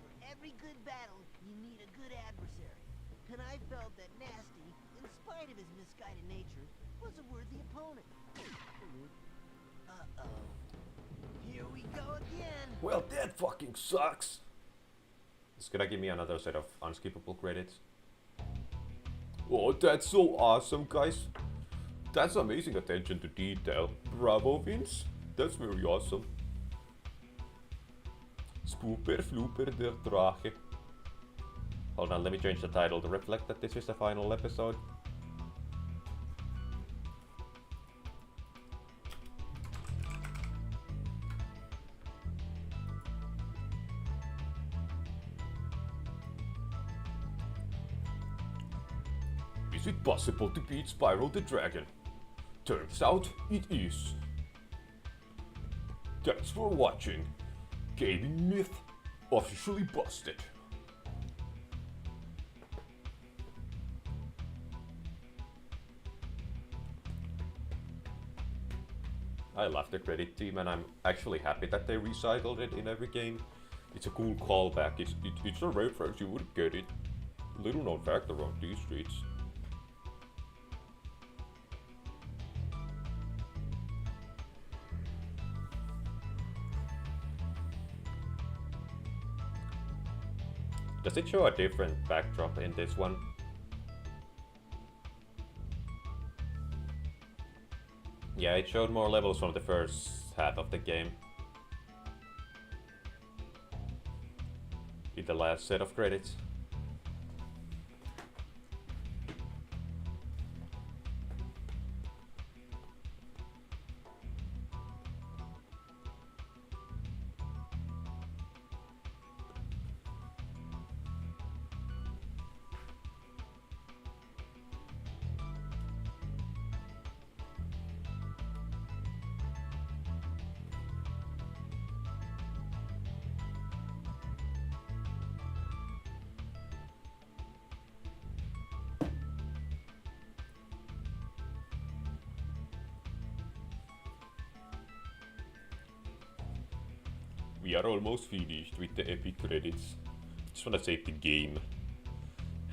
For every good battle, you need a good adversary. And I felt that Nasty, in spite of his misguided nature, was a worthy opponent. Uh-oh. Here we go again. Well, that fucking sucks. It's gonna give me another set of unskippable credits. Oh, that's so awesome, guys. That's amazing attention to detail. Bravo, Vince. That's very awesome. Spooper-Flooper Der Drache. Hold on, let me change the title to reflect that this is the final episode. Is it possible to beat Spyro the Dragon? Turns out it is. Thanks for watching. Gaming myth officially busted. I love the credit team, and I'm actually happy that they recycled it in every game. It's a cool callback. It's a reference, you would get it. Little known fact around these streets. Does it show a different backdrop in this one? Yeah, it showed more levels from the first half of the game. In the last set of credits. We are almost finished with the epic credits. Just wanna save the game.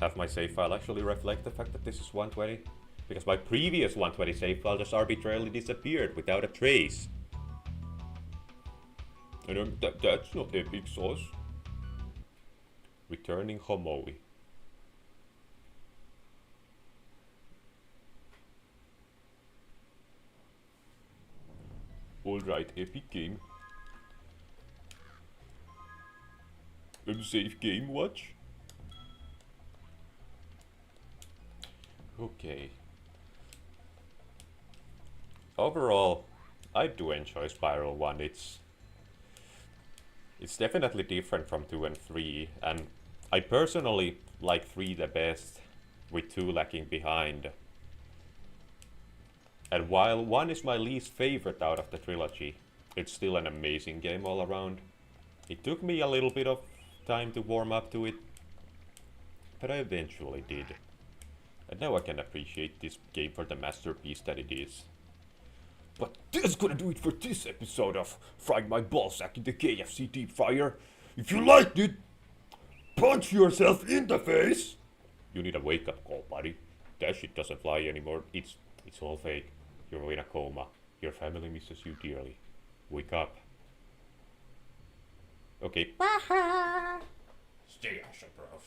Have my save file actually reflect the fact that this is 120? Because my previous 120 save file just arbitrarily disappeared without a trace. And that's not epic sauce. Returning Homoi. Alright, epic game. Unsave game watch. Okay. Overall, I do enjoy Spyro 1. It's definitely different from 2 and 3, and I personally like 3 the best, with 2 lacking behind. And while 1 is my least favorite out of the trilogy, it's still an amazing game all around. It took me a little bit of time to warm up to it, but I eventually did. And now I can appreciate this game for the masterpiece that it is. But that's gonna do it for this episode of Frying My Ballsack in the KFC deep fryer. If you liked it, punch yourself in the face! You need a wake-up call, buddy. That shit doesn't fly anymore. It's all fake. You're in a coma. Your family misses you dearly. Wake up. Okay. Stay awesome, bros.